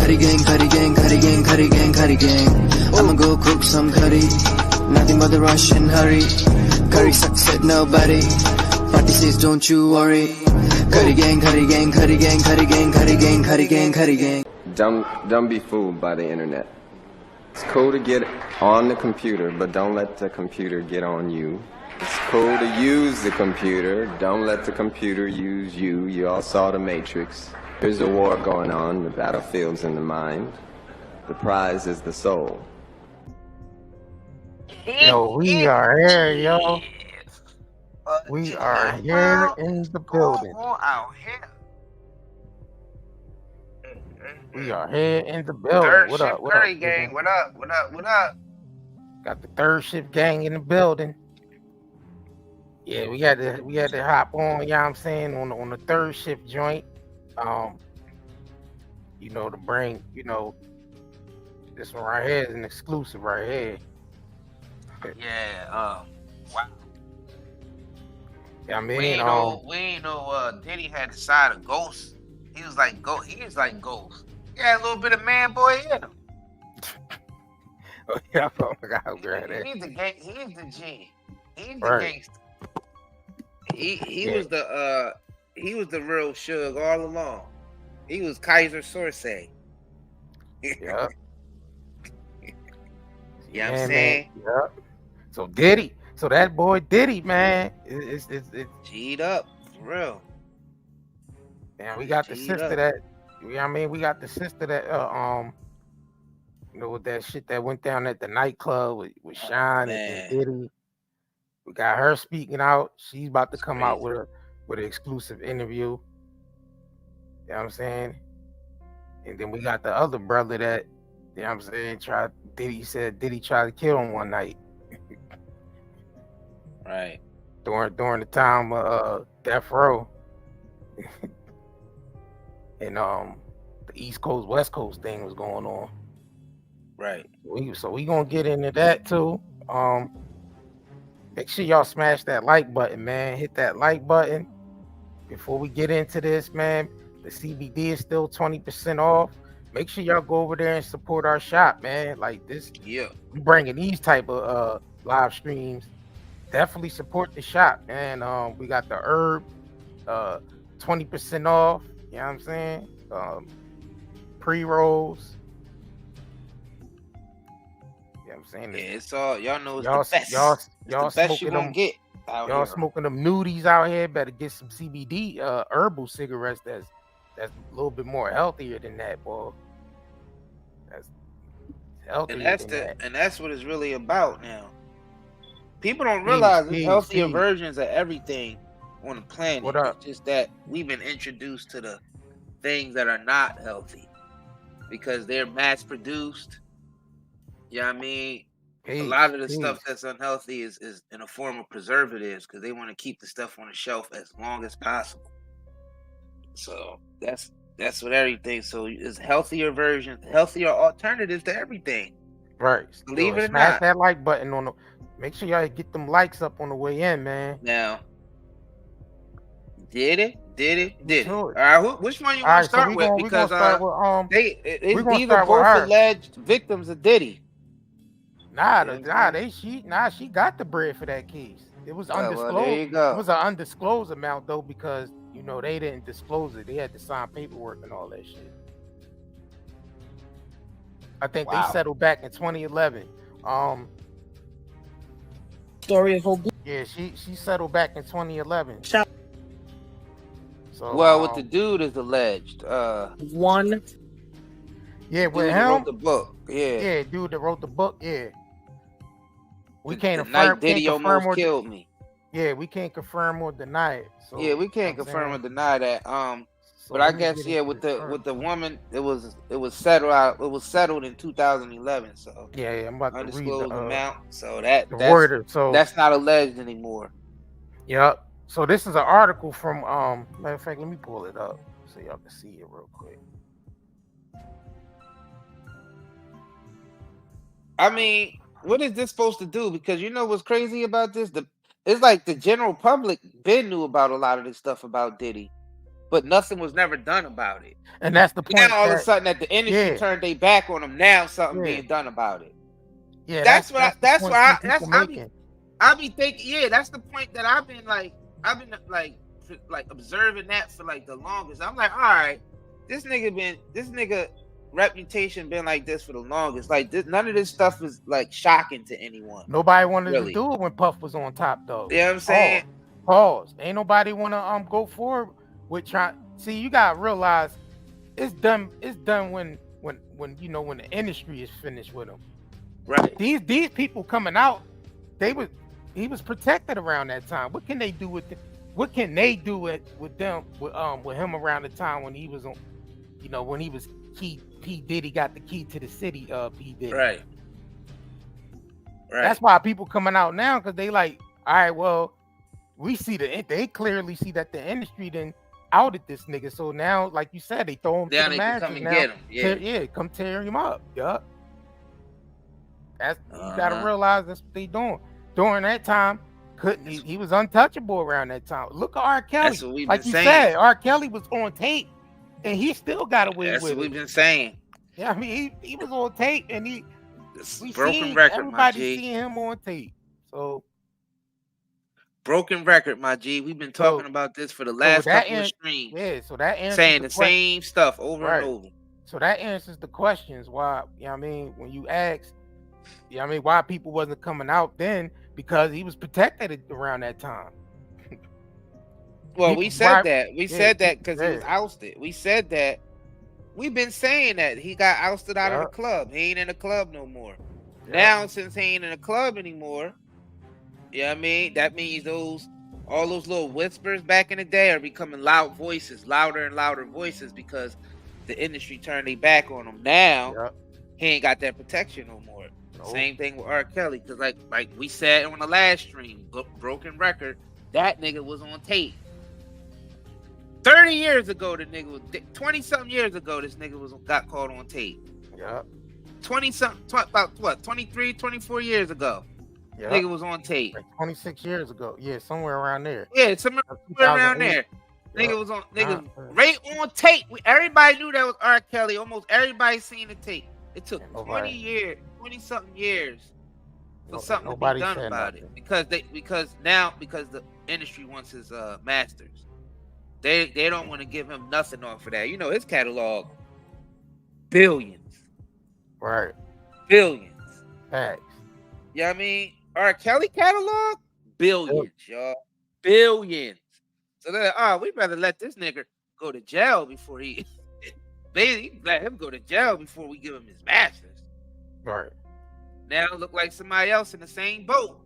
Curry gang, curry gang, curry gang, curry gang, curry gang. I'ma go cook some curry. Nothing but the rush and hurry. Curry sucks at nobody. Party says don't you worry. Curry gang, curry gang, curry gang, curry gang, curry gang, curry gang, curry gang. Don't be fooled by the internet. It's cool to get on the computer, but don't let the computer get on you. It's cool to use the computer, don't let the computer use you. You all saw The Matrix. There's a war going on, the battlefield's in the mind. The prize is the soul. Yo, we are here, yo. We are here in the building. Out here. We are here in the building. What up? What up? Curry gang. What up? What up? What up? Got the third shift gang in the building. Yeah, we had to hop on, you know what I'm saying, on the third shift joint. You know, to bring, you know, this one right here is an exclusive right here. Yeah, wow. Yeah, I mean, we ain't know Diddy had the side of Ghost. He was like Ghost. He had a little bit of man boy in him. Oh yeah, oh my God, He's the gang. He's the G. He's the right. gangster. He was the real Suge all along. He was Kaiser Sorsay. Yeah. You know what I'm saying? Yeah. So Diddy, so that boy Diddy, man, it's G'd up for real. Man, we got the sister that, you know what I mean? We got the sister that you know, with that shit that went down at the nightclub with Shyne and Diddy. We got her speaking out. She's about to come out with an exclusive interview. You know what I'm saying? And then we got the other brother that, you know what I'm saying, Diddy tried to kill him one night. Right. During the time of Death Row. And the East Coast, West Coast thing was going on. Right. So we gonna get into that too. Make sure y'all smash that like button, man. Hit that like button. Before we get into this, man, the CBD is still 20% off. Make sure y'all go over there and support our shop, man. Like this, yeah. We bringing these type of live streams. Definitely support the shop, man. We got the herb, 20% off. You know what I'm saying? Pre-rolls. You know what I'm saying? Yeah, it's all y'all know. It's y'all, the best. Y'all it's the best smoking you gonna them. Get y'all smoking them nudies out here. Better get some CBD herbal cigarettes. That's a little bit more healthier than that, boy. That's healthier. And that's what it's really about now. People don't realize there's healthier versions of everything on the planet. What up? It's just that we've been introduced to the things that are not healthy because they're mass produced. You know what I mean? A lot of the stuff that's unhealthy is in a form of preservatives because they want to keep the stuff on the shelf as long as possible. So that's what everything. So it's healthier versions, healthier alternatives to everything. Right. Believe it or smash not. that like button on the. Make sure y'all get them likes up on the way in, man. Now, did it? All right, which one you want to start with? Because these are both alleged victims of Diddy. She got the bread for that case. It was undisclosed. Well, there you go. It was an undisclosed amount though, because you know they didn't disclose it. They had to sign paperwork and all that shit. I think they settled back in 2011. Story of whole. Yeah, she settled back in 2011. So, with the dude is alleged. One. Yeah, with dude him. Wrote the book. Yeah, dude that wrote the book. Yeah. We can't the affirm. Night Diddy almost killed me. Yeah, we can't confirm or deny it. So, yeah, we can't confirm or deny that. But I guess with the woman, it was settled out. It was settled in 2011. So yeah, I'm about to undisclosed read the amount. So that's not alleged anymore. Yep. So this is an article from matter of fact, let me pull it up so y'all can see it real quick. I mean, what is this supposed to do? Because you know what's crazy about this? It's like the general public been knew about a lot of this stuff about Diddy. but nothing was never done about it. And that's the point. Now all of a sudden, that the industry turned their back on them. Now something being done about it. Yeah, that's what I be thinking. Yeah, that's the point that I've been like observing that for like the longest. I'm like, all right, this nigga reputation been like this for the longest. Like none of this stuff is like shocking to anyone. Nobody wanted to do it when Puff was on top, though. You know what I'm saying? Pause. Ain't nobody want to go forward with trying. See, you gotta realize it's done. It's done when you know, when the industry is finished with them. Right. These people coming out, he was protected around that time. What can they do with what can they do with him around the time when he was on, you know, when he was P Diddy got the key to the city, P Diddy. Right. That's why people coming out now, because they like, all right, well, they clearly see that the industry then outed this nigga. So now, like you said, they throw him to the masses. Come and get him. Yeah, come tear him up. Yup. You gotta realize that's what they doing. During that time, he was untouchable around that time. Look at R. Kelly. That's what we've like been you saying. said, R. Kelly was on tape, and he still got away That's with it. That's what we've been saying. Yeah, I mean, he was on tape, and broken record. Everybody seeing him on tape. So broken record, my G. We've been talking about this for the last couple of streams. Yeah, so that answers saying the same stuff over and over. So that answers the questions why, you know what I mean, when you ask, you know what I mean, why people wasn't coming out then, because he was protected around that time. Well, we said that. We said that because he was ousted. We said that. We've been saying that he got ousted out of the club. He ain't in the club no more. Now, since he ain't in the club anymore, you know what I mean? That means all those little whispers back in the day are becoming loud voices, louder and louder voices, because the industry turned their back on him. Now, he ain't got that protection no more. Same thing with R. Kelly, because like we said on the last stream, broken record, that nigga was on tape. 30 years ago, the nigga was 20-something years ago, this nigga got caught on tape. Yeah. 23, 24 years ago. Yep. Nigga was on tape. Like 26 years ago. Yeah, somewhere around there. Yeah, somewhere around there. Nigga was on right on tape. Everybody knew that was R. Kelly. Almost everybody seen the tape. It took 20-something years for something to be done about it. Because the industry wants his masters. They don't want to give him nothing off of that. You know, his catalog, billions. Right. Billions. Thanks. You know what I mean? R. Kelly catalog, billions, y'all. Billions. So they're like, we better let this nigga go to jail before he let him go to jail before we give him his masters. Right. Now it look like somebody else in the same boat.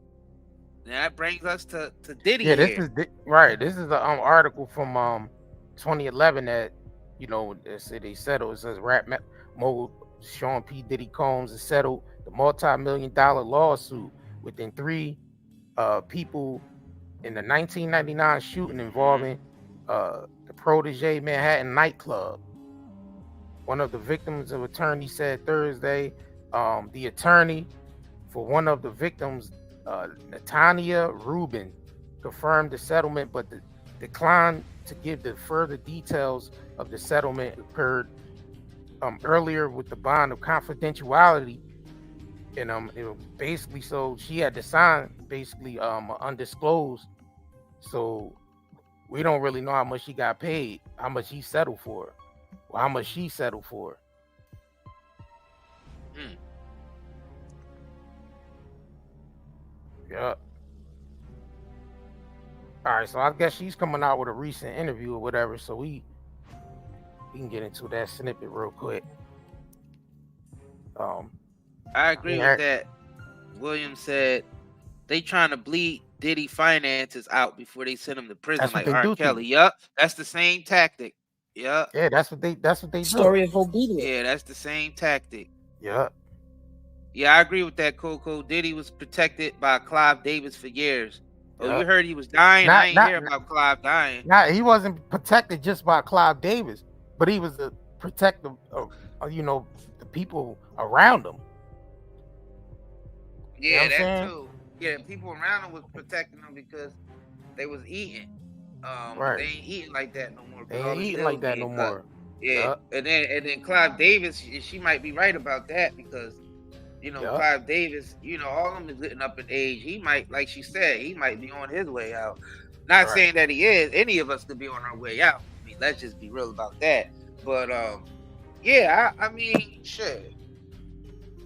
Now that brings us to Diddy. Yeah, this is an article from 2011 that, you know, they settled. It says rap mogul Sean P. Diddy Combs has settled the multi-million-dollar lawsuit within 3 people in the 1999 shooting involving the Protege Manhattan nightclub. One of the victims of attorney said Thursday, the attorney for one of the victims, Natania Rubin, confirmed the settlement, but declined to give the further details of the settlement occurred earlier with the bond of confidentiality. And it basically, so she had to sign basically undisclosed. So we don't really know how much she got paid, how much he settled for, or how much she settled for. Yeah. All right, so I guess she's coming out with a recent interview or whatever, so we can get into that snippet real quick. I agree with that. Williams said they trying to bleed Diddy finances out before they send him to prison like R. Kelly. Yup, that's the same tactic. Yup. Yeah, that's what they do. Story of obedience. Yeah, that's the same tactic. Yup. Yeah, I agree with that, Coco. Diddy was protected by Clive Davis for years. Oh, you heard he was dying? I ain't hear about Clive dying. Nah, he wasn't protected just by Clive Davis, but he was a protector of, you know, the people around him. Yeah, you know that too. Yeah, people around him was protecting him because they was eating. But they ain't eating like that no more. They ain't eating like that no more. Yeah, and then Clive Davis, she might be right about that because, Clive Davis, all of them is getting up in age. He might, like she said, he might be on his way out. Not saying that he is. Any of us could be on our way out. I mean, let's just be real about that. But yeah, I mean, shit.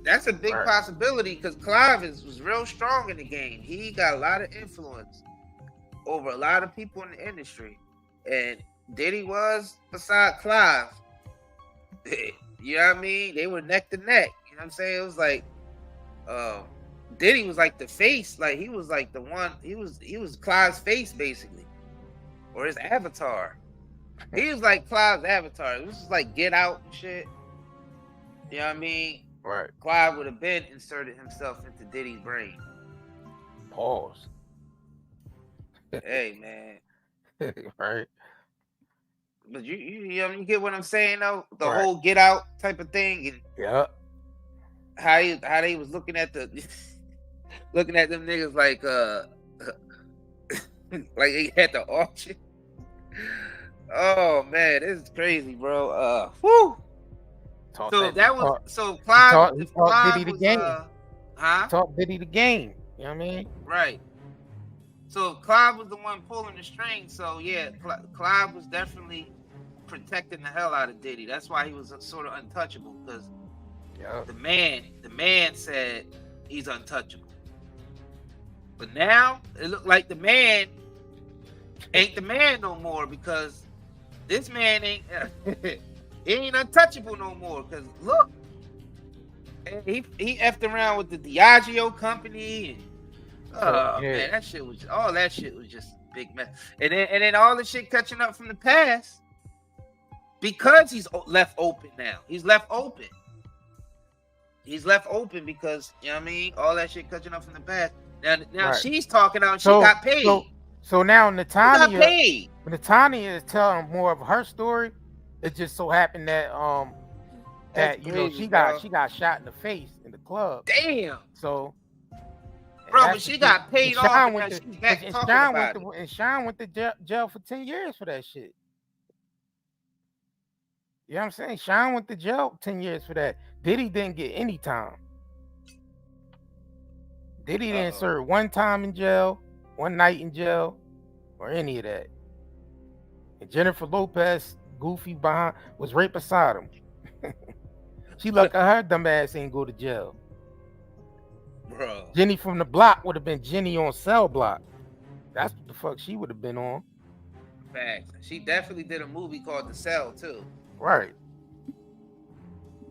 That's a big possibility because Clive was real strong in the game. He got a lot of influence over a lot of people in the industry. And Diddy was beside Clive. You know what I mean? They were neck to neck. You know what I'm saying? It was like Diddy was like the face. Like he was like the one. He was Clive's face basically, or his avatar. He was like Clive's avatar. It was just like Get Out and shit. You know what I mean? Right. Clive would have been inserted himself into Diddy's brain. Pause. Hey man. Right. But you get what I'm saying though? The whole Get Out type of thing. And how they was looking at them niggas like like they had the auction. Oh man, this is crazy, bro. Whoo. Clive talk Diddy the game. Talk Diddy the game. You know what I mean? Right. So Clive was the one pulling the strings. So yeah, Clive was definitely protecting the hell out of Diddy. That's why he was sort of untouchable because the man said he's untouchable. But now it looked like the man ain't the man no more because this man ain't he ain't untouchable no more. Because look, he effed around with the Diageo company and man, that shit was just big mess. And then all the shit catching up from the past because he's left open now. He's left open. He's left open because you know what I mean. All that shit catching up from the past. Now she's talking out. She got paid. So now Natanya is telling more of her story. It just so happened that she got shot in the face in the club. Damn. So, bro, but she got paid off. And Shyne went to jail for 10 years for that shit. You know what I'm saying? Shyne went to jail 10 years for that. Diddy didn't get any time. Diddy didn't serve one time in jail, one night in jail, or any of that. And Jennifer Lopez, goofy behind, was right beside him. She lucky her dumb ass ain't go to jail. Bro. Jenny from the block would have been Jenny on Cell Block. That's what the fuck she would have been on. Facts. She definitely did a movie called The Cell too. Right.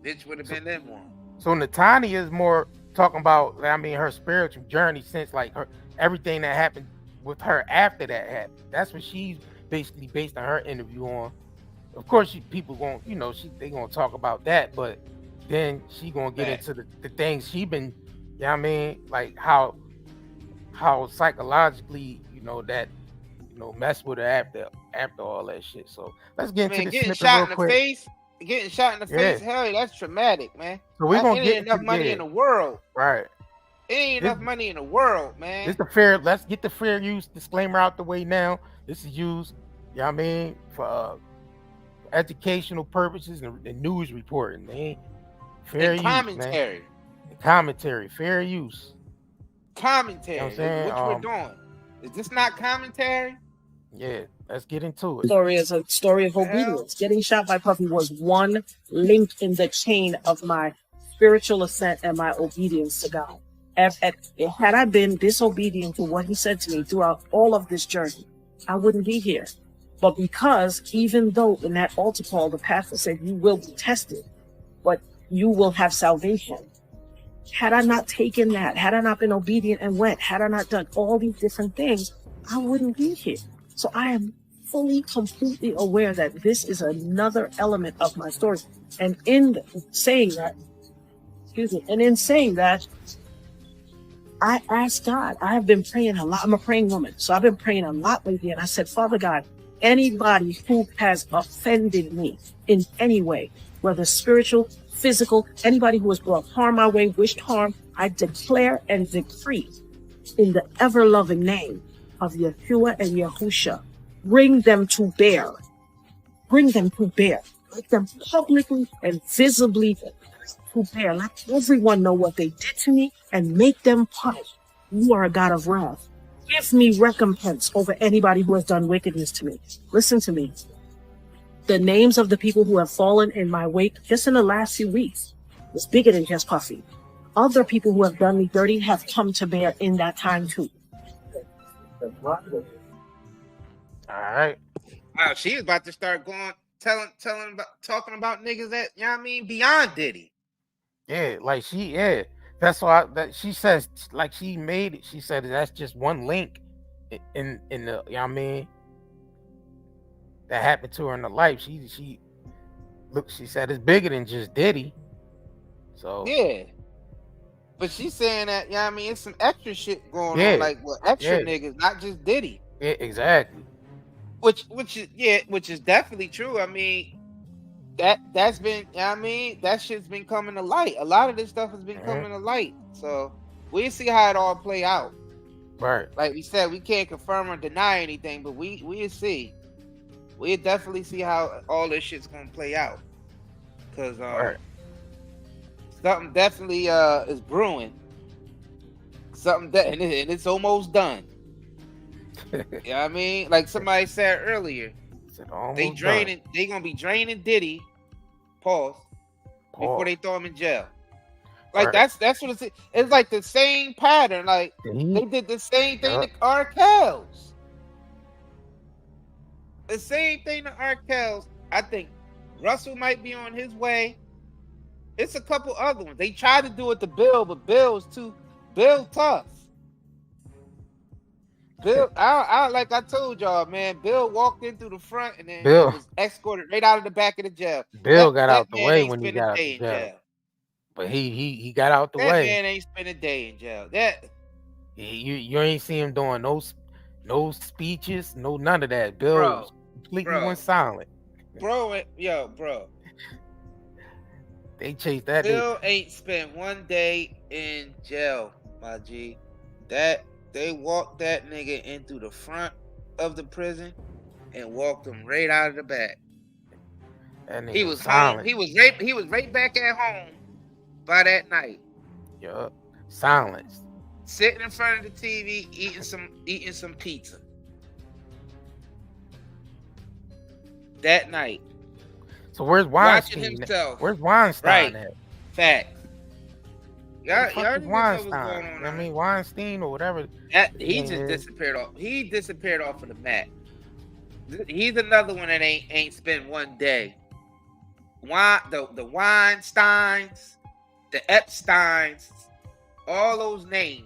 Bitch would have been them one. So Natanya is more talking about, I mean, her spiritual journey since like her everything that happened with her after that happened. That's what she's basically based on her interview on. Of course, people going, they gonna talk about that, but then she gonna get into the things she been, you know what I mean, like how psychologically, mess with her after all that shit. So let's get into the snippet real quick. Getting shot in the face, hell, that's traumatic, man. So we're gonna get enough money in the world, right? It ain't enough money in the world, man. Let's get the fair use disclaimer out the way now. This is used, you know what I mean, for educational purposes and news reporting. They ain't fair use, commentary. Man. Commentary, fair use. Commentary, you know what we're doing. Is this not commentary? Yeah, let's get into it. Story is a story of obedience. Getting shot by Puffy was one link in the chain of my spiritual ascent and my obedience to God. Had I been disobedient to what he said to me throughout all of this journey, I wouldn't be here. But because even though in that altar call, the pastor said, you will be tested, but you will have salvation. Had I not taken that, had I not been obedient and went, had I not done all these different things, I wouldn't be here. So I am fully, completely aware that this is another element of my story. And in saying that, I asked God, I have been praying a lot. I'm a praying woman. So I've been praying a lot lately. And I said, Father God, anybody who has offended me in any way, whether spiritual, physical, anybody who has brought harm my way, wished harm, I declare and decree in the ever-loving name of Yeshua and Yahusha bring them to bear. Bring them to bear. Make them publicly and visibly to bear. Let everyone know what they did to me and make them punish. You are a God of wrath. Give me recompense over anybody who has done wickedness to me. Listen to me. The names of the people who have fallen in my wake just in the last few weeks is bigger than just Puffy. Other people who have done me dirty have come to bear in that time too. All right. Wow, she is about to start talking about niggas that, you know what I mean, beyond Diddy. Yeah, like that's why that she says, like, she made it. She said that's just one link in the, you know what I mean, that happened to her in the life. She said it's bigger than just Diddy. So yeah, but she's saying that, you know what I mean, it's some extra shit going on, like extra niggas, not just Diddy. Yeah, exactly. Which is definitely true. I mean, that's been, you know what I mean, that shit's been coming to light. A lot of this stuff has been coming to light. So we'll see how it all play out. Right. Like we said, we can't confirm or deny anything, but we'll see. We'll definitely see how all this shit's gonna play out. Cause something definitely is brewing. Something that and it's almost done. You know what I mean? Like somebody said earlier, they gonna be draining Diddy, pause, before they throw him in jail. Like that's what it's like the same pattern. Like they did the same thing to Arkells. The same thing to Arkells. I think Russell might be on his way. It's a couple other ones. They tried to do it to Bill, but Bill tough. Bill, I like I told y'all, man. Bill walked in through the front and then was escorted right out of the back of the jail. Bill got out the way when he got out of jail. But he got out the way. That man ain't spent a day in jail. You ain't see him doing no speeches, none of that. Bill completely went silent. Bro. They chased that. Bill ain't spent one day in jail, my G. They walked that nigga in through the front of the prison and walked him right out of the back. He was home. He was right back at home by that night. Yup. Silence. Sitting in front of the TV eating some pizza. That night. So where's Weinstein? Watching himself. Where's Weinstein at? Fact. Y'all Weinstein. What's going on. I mean, Weinstein or whatever. He just disappeared off. He disappeared off of the map. He's another one that ain't spent one day. The Weinsteins, the Epsteins, all those names.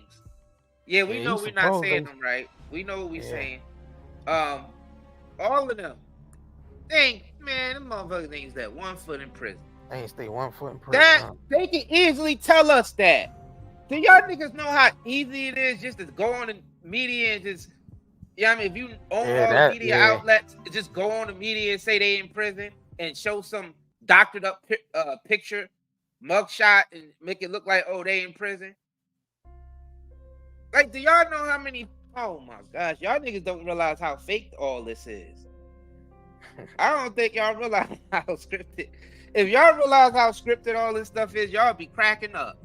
Yeah, we know we're not saying them right. We know what we're saying. All of them. Them motherfuckers ain't that 1 foot in prison. They ain't stay 1 foot in prison. They can easily tell us that. Do y'all niggas know how easy it is just to go on the media and just, I mean, if you own all the media outlets, just go on the media and say they in prison and show some doctored up picture, mugshot, and make it look like, oh, they in prison? Like, do y'all know how many, oh my gosh, y'all niggas don't realize how fake all this is. I don't think y'all realize how scripted. If y'all realize how scripted all this stuff is, y'all be cracking up.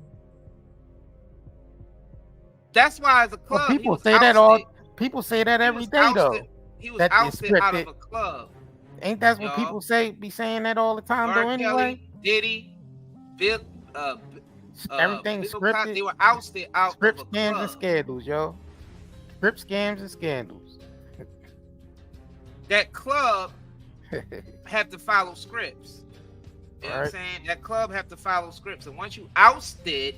That's why as a club, people say that people say that every day though. He was ousted out of a club. Ain't that what people be saying that all the time though anyway? Diddy, Bill, everything scripted. They were ousted out Script of a scams club. and scandals, yo. Script scams and scandals. That club have to follow scripts. You know what I'm saying? That club have to follow scripts. And once you ousted,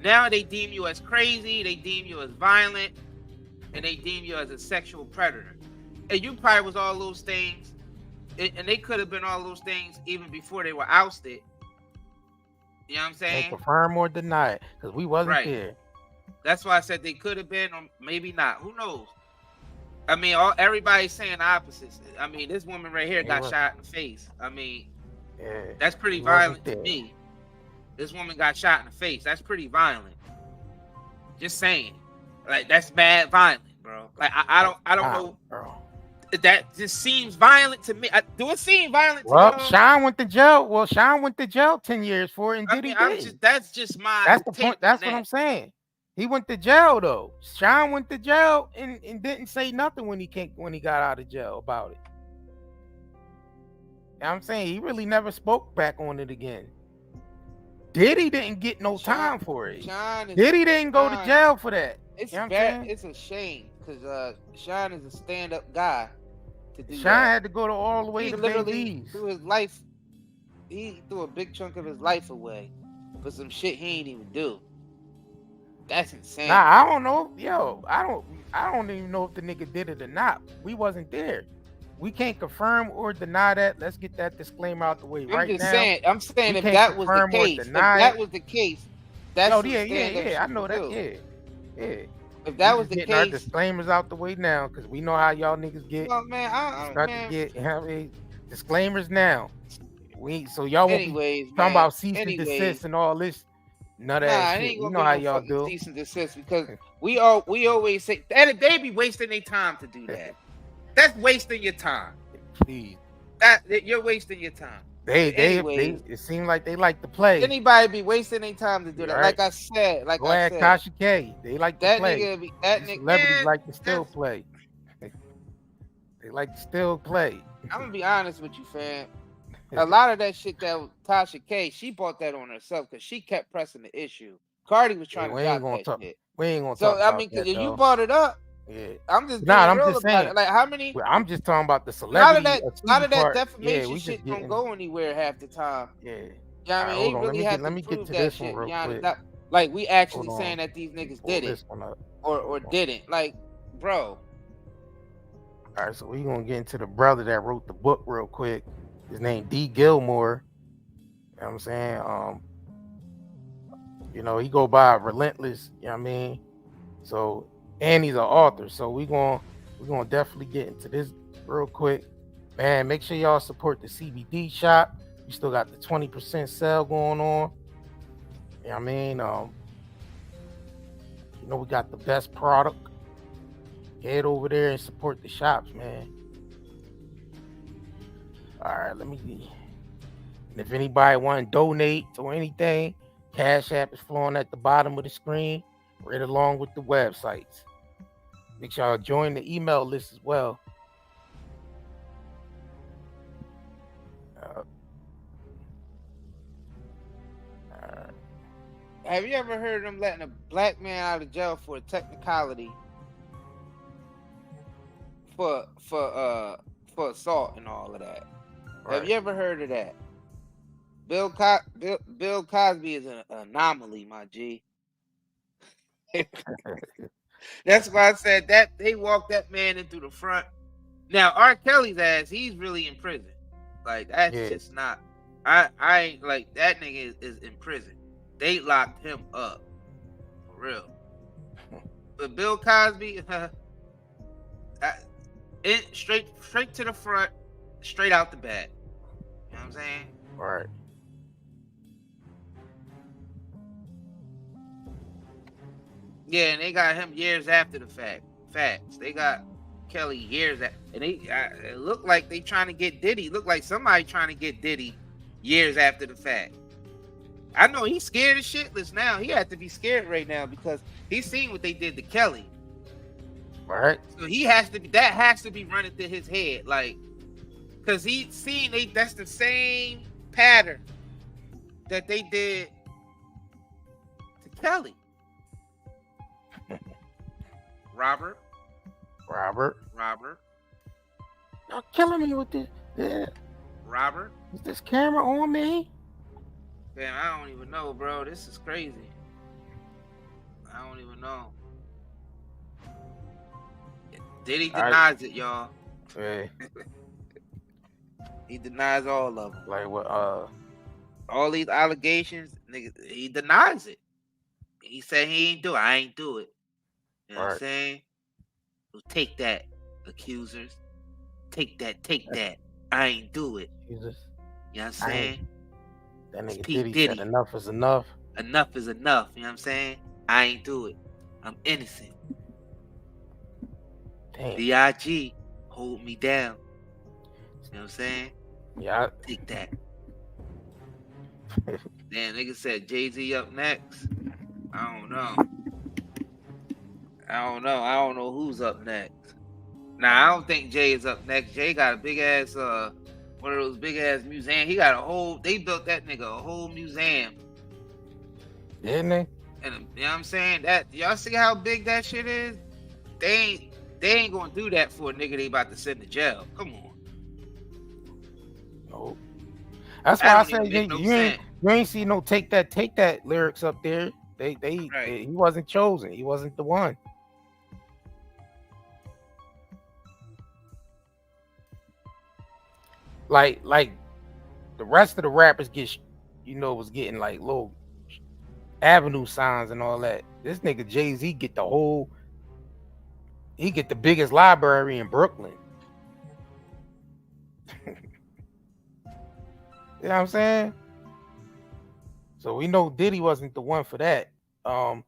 now they deem you as crazy, they deem you as violent, and they deem you as a sexual predator. And you probably was all those things, and they could have been all those things even before they were ousted. You know what I'm saying? They confirm or deny it, because we wasn't there. That's why I said they could have been, or maybe not. Who knows? I mean, everybody's saying the opposites. I mean, this woman right here got shot in the face. I mean, that's pretty violent to me. This woman got shot in the face. That's pretty violent. Just saying. Like, that's bad violent, bro. Like, I don't know. Bro. That just seems violent to me. Do it seem violent to Well, y'all? Shyne went to jail. Well, Shyne went to jail 10 years for it, and I Diddy mean, did. that's just my That's the take point. That's on what that. I'm saying. He went to jail though. Shyne went to jail and didn't say nothing when he got out of jail about it. You know what I'm saying he really never spoke back on it again. Diddy didn't get no time for it. Diddy didn't go to jail for that. It's you know what I'm saying? It's a shame because Shyne is a stand-up guy. To do Shyne that. had to go all the way He to literally Big threw his life. He threw a big chunk of his life away for some shit he ain't even do. That's insane. Nah, I don't know. Yo, I don't even know if the nigga did it or not. We wasn't there. We can't confirm or deny that. Let's get that disclaimer out the way right now. I'm saying if that was the case, that's I know that. Yeah. If that was the getting our case, disclaimers out the way now, because we know how y'all niggas get. Well, man, to get disclaimers now. So y'all won't be talking about cease and desist and all this. None of that shit. You know how y'all do. Cease and desist because we always say that they be wasting their time to do that. That's wasting your time. Please. That you're wasting your time. They it seems like they like to play. Anybody be wasting their time to do that. Right. Like I said, Kasha K. They like to play. Celebrities like to still play. They like to still play. I'm gonna be honest with you, fam. A lot of that shit that Tasha K, she bought that on herself because she kept pressing the issue. Cardi was trying to drop that shit. We ain't gonna talk about that. So you brought it up. Yeah. I'm just saying. It. Like how many? I'm just talking about the celebrity. None of that defamation shit don't go anywhere half the time. Yeah. Yeah, I mean, they really have to prove that shit. Like we actually saying that these niggas did it or didn't. Like, bro. All right, so we gonna get into the brother that wrote the book real quick. His name D. Gilmore. You know what I'm saying? He go by Relentless, you know what I mean? So, and he's an author. So we're gonna definitely get into this real quick. Man, make sure y'all support the CBD shop. We still got the 20% sale going on. You know what I mean? We got the best product. Head over there and support the shops, man. All right, let me see. And if anybody want to donate or anything, Cash App is flowing at the bottom of the screen, right along with the websites. Make sure y'all join the email list as well. Have you ever heard of them letting a black man out of jail for a technicality for assault and all of that? Right. Have you ever heard of that? Bill Cosby is an anomaly, my G. That's why I said that they walked that man in through the front. Now R. Kelly's ass, he's really in prison. Like that's just not. I ain't like that nigga is in prison. They locked him up for real. But Bill Cosby, straight to the front, straight out the back. You know what I'm saying? Right. Yeah, and they got him years after the fact. Facts. They got Kelly years after, and it looked like they trying to get Diddy. Looked like somebody trying to get Diddy years after the fact. I know he's scared as shitless now. He had to be scared right now because he's seen what they did to Kelly. Right. So he has to be. That has to be running through his head, like, because he's seen that's the same pattern that they did to Kelly. Robert. Y'all killing me with this. Yeah. Robert. Is this camera on me? Man, I don't even know, bro. This is crazy. I don't even know. Diddy denies it, y'all. Yeah. He denies all of them. Like what? All these allegations, nigga, he denies it. He said he ain't do it. I ain't do it. You know what I'm saying? Well, take that, accusers. Take that. I ain't do it. Jesus. You know what I'm saying? That nigga Diddy said enough is enough. Enough is enough. You know what I'm saying? I ain't do it. I'm innocent. Damn. B.I.G. hold me down. You know what I'm saying? Yeah. Take that. Damn, nigga said Jay-Z up next. I don't know. I don't know who's up next. Nah, I don't think Jay is up next. Jay got a big ass one of those big ass museums. He got they built that nigga a whole museum. Didn't they? And you know what I'm saying? That y'all see how big that shit is? They ain't gonna do that for a nigga they about to send to jail. Come on. Nope. That's why I said you ain't see no take that lyrics up there. He wasn't chosen. He wasn't the one. Like the rest of the rappers was getting like little avenue signs and all that. This nigga Jay-Z get the biggest library in Brooklyn. You know what I'm saying? So we know Diddy wasn't the one for that. So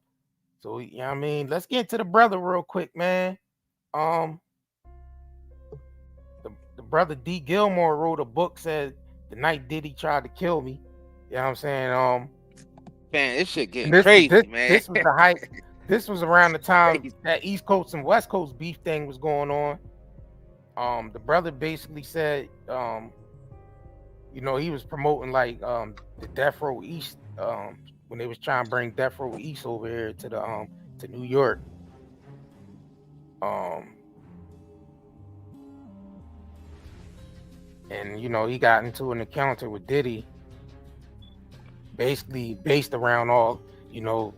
you know what I mean, let's get to the brother real quick, man. The brother D. Gilmore wrote a book, said the night Diddy tried to kill me. You know what I'm saying? Man, this shit getting crazy, man. This was the hype. This was around the time that East Coast and West Coast beef thing was going on. The brother basically said, he was promoting like the Death Row East when they was trying to bring Death Row East over here to New York. And he got into an encounter with Diddy, basically based around all the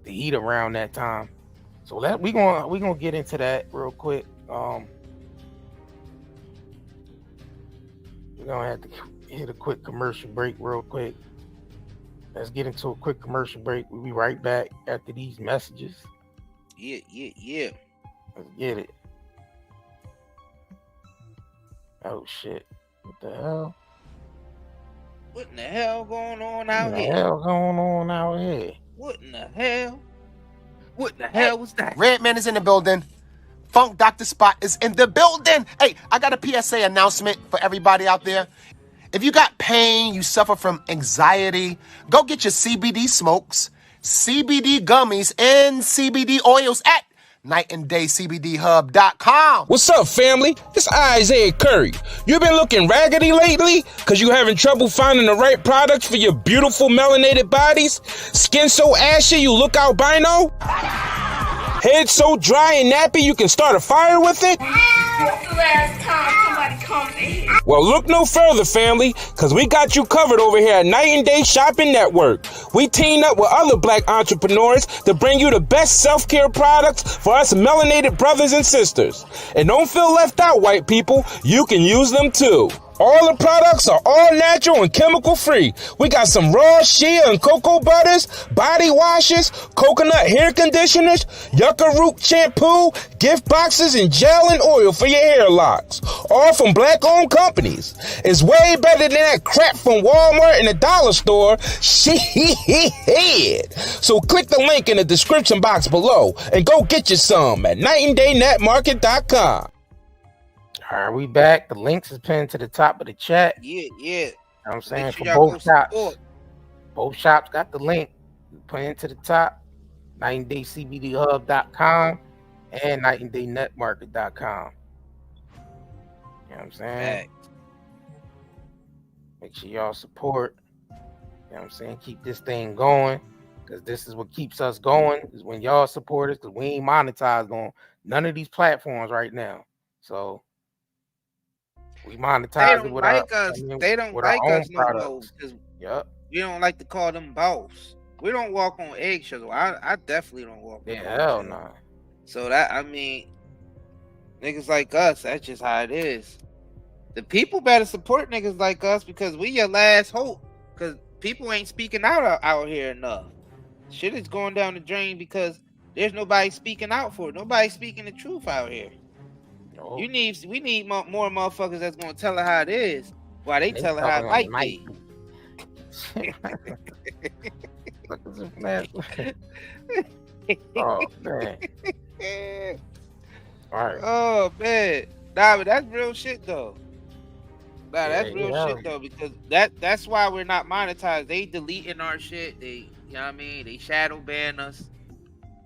heat around that time. So we gonna get into that real quick. We're gonna have to hit a quick commercial break real quick. Let's get into a quick commercial break. We'll be right back after these messages. Yeah. Let's get it. Oh shit. What the hell? What in the hell going on out here? What the hell going on out here? What in the hell? What in the hell was that? Redman is in the building. Funk Dr. Spot is in the building. Hey, I got a PSA announcement for everybody out there. If you got pain, you suffer from anxiety, go get your CBD smokes, CBD gummies, and CBD oils at nightandaycbdhub.com. What's up, family? It's Isaiah Curry. You been looking raggedy lately? Cause you having trouble finding the right products for your beautiful melanated bodies? Skin so ashy you look albino? Head so dry and nappy you can start a fire with it? What's the last time somebody comes in here? Well, look no further, family, because we got you covered over here at Night and Day Shopping Network. We teamed up with other black entrepreneurs to bring you the best self-care products for us melanated brothers and sisters. And don't feel left out, white people. You can use them too. All the products are all natural and chemical free. We got some raw shea and cocoa butters, body washes, coconut hair conditioners, yucca root shampoo, gift boxes, and gel and oil for your hair locks. All from black-owned companies. It's way better than that crap from Walmart and the dollar store. Shit. So click the link in the description box below and go get you some at nightanddaynetmarket.com. All right, we back. The links is pinned to the top of the chat. Yeah. You know what I'm saying? Sure for both shops. Both shops got the link pinned to the top. nightandaycbdhub.com and nightanddaynetmarket.com. You know what I'm saying? Make sure y'all support. You know what I'm saying? Keep this thing going. Because this is what keeps us going. Is when y'all support us. Because we ain't monetized on none of these platforms right now. So we monetize it with like us. They don't like us no more because we don't like to call them boss. We don't walk on eggshells. I definitely don't walk. Yeah, hell no. So niggas like us. That's just how it is. The people better support niggas like us because we your last hope. Because people ain't speaking out here enough. Shit is going down the drain because there's nobody speaking out for it. Nobody speaking the truth out here. No. We need more motherfuckers that's gonna tell her how it is, while they tell her how it might be. Oh man! All right. Oh man! Nah, but that's real shit though. Nah, Yeah, that's real yeah. shit though, because that's why we're not monetized. They deleting our shit. They, you know what I mean? They shadow ban us.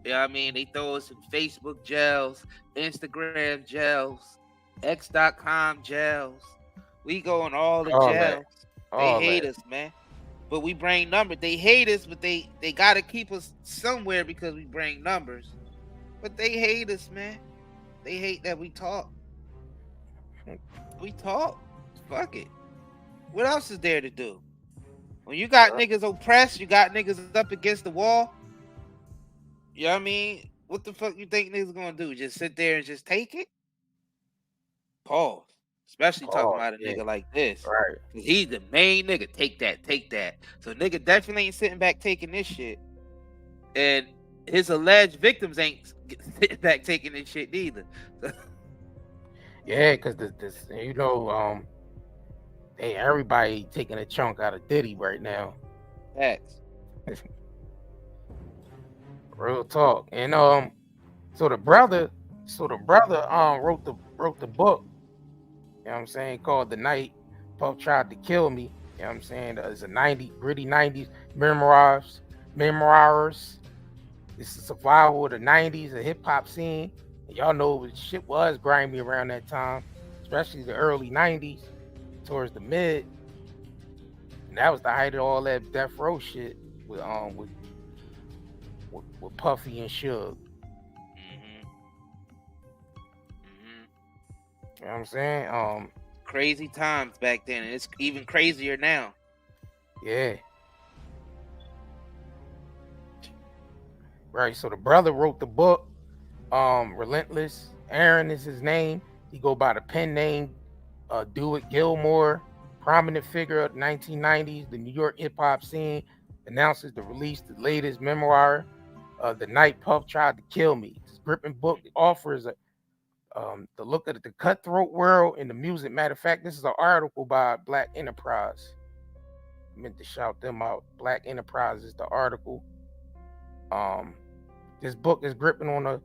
You know what I mean? They throw us in Facebook jails, Instagram jails, X.com jails. We go in all the All that. jails. They All hate that. us, man. But we bring numbers. They hate us, but they gotta keep us somewhere because we bring numbers. But they hate us, man. They hate that we talk. We talk. Fuck it. What else is there to do? When you got niggas oppressed, you got niggas up against the wall. You know what I mean? What the fuck you think niggas gonna do? Just sit there and just take it? Pause. Especially talking Pause. about a Yeah. nigga like this. Right. Cause he's the main nigga. Take that, take that. So nigga definitely ain't sitting back taking this shit. And his alleged victims ain't sitting back taking this shit neither. Yeah, because this, you know, hey, everybody taking a chunk out of Diddy right now. Facts. Real talk. And so the brother wrote the book, you know what I'm saying, called The Night Puff Tried to Kill Me. You know what I'm saying? It's a gritty 90s memoirs. It's a survival of the 90s, the hip hop scene. And y'all know shit was grimy around that time, especially the early 90s towards the mid. And that was the height of all that death row shit with Puffy and Suge. You know what I'm saying? Crazy times back then, and it's even crazier now. Yeah. Right. So the brother wrote the book. Relentless. Aaron is his name. He go by the pen name Dewitt Gilmore, prominent figure of the 1990s, the New York hip hop scene, announces the release of the latest memoir, The Night Puff Tried to Kill Me. This gripping book offers the look at the cutthroat world in the music. Matter of fact, this is an article by Black Enterprise. I meant to shout them out. Black Enterprise is the article. This book is gripping on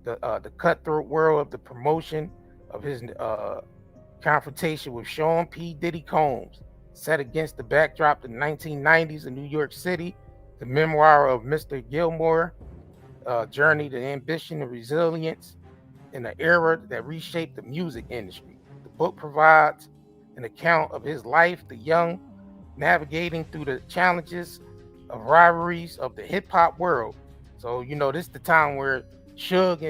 the cutthroat world of the promotion of his confrontation with Sean P. Diddy Combs, set against the backdrop of the 1990s in New York City. The memoir of Mr. Gilmore, journey to ambition and resilience in an era that reshaped the music industry. The book provides an account of his life, the young navigating through the challenges of rivalries of the hip hop world. So, you know, this is the time where Suge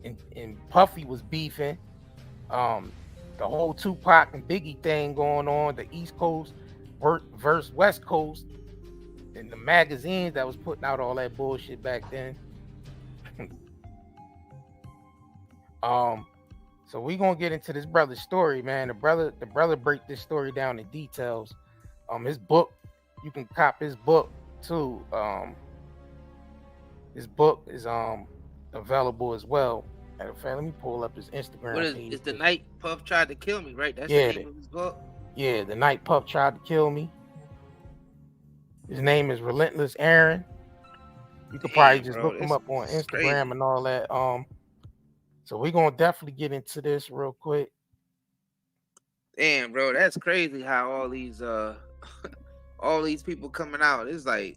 and Puffy was beefing. The whole Tupac and Biggie thing going on, the East Coast versus West Coast, and the magazines that was putting out all that bullshit back then. So we gonna get into this brother's story, man. The brother break this story down in details. His book, you can cop his book too. His book is available as well. Matter of fact, let me pull up his Instagram. What is page. it's The Night Puff Tried to Kill Me, right? That's Yeah, the name of his book. Yeah, The Night Puff Tried to Kill Me. His name is Relentless Aaron. You could probably just look him up on Instagram crazy. and all that. So we're gonna definitely get into this real quick. Damn, bro, that's crazy how all these all these people coming out. It's like,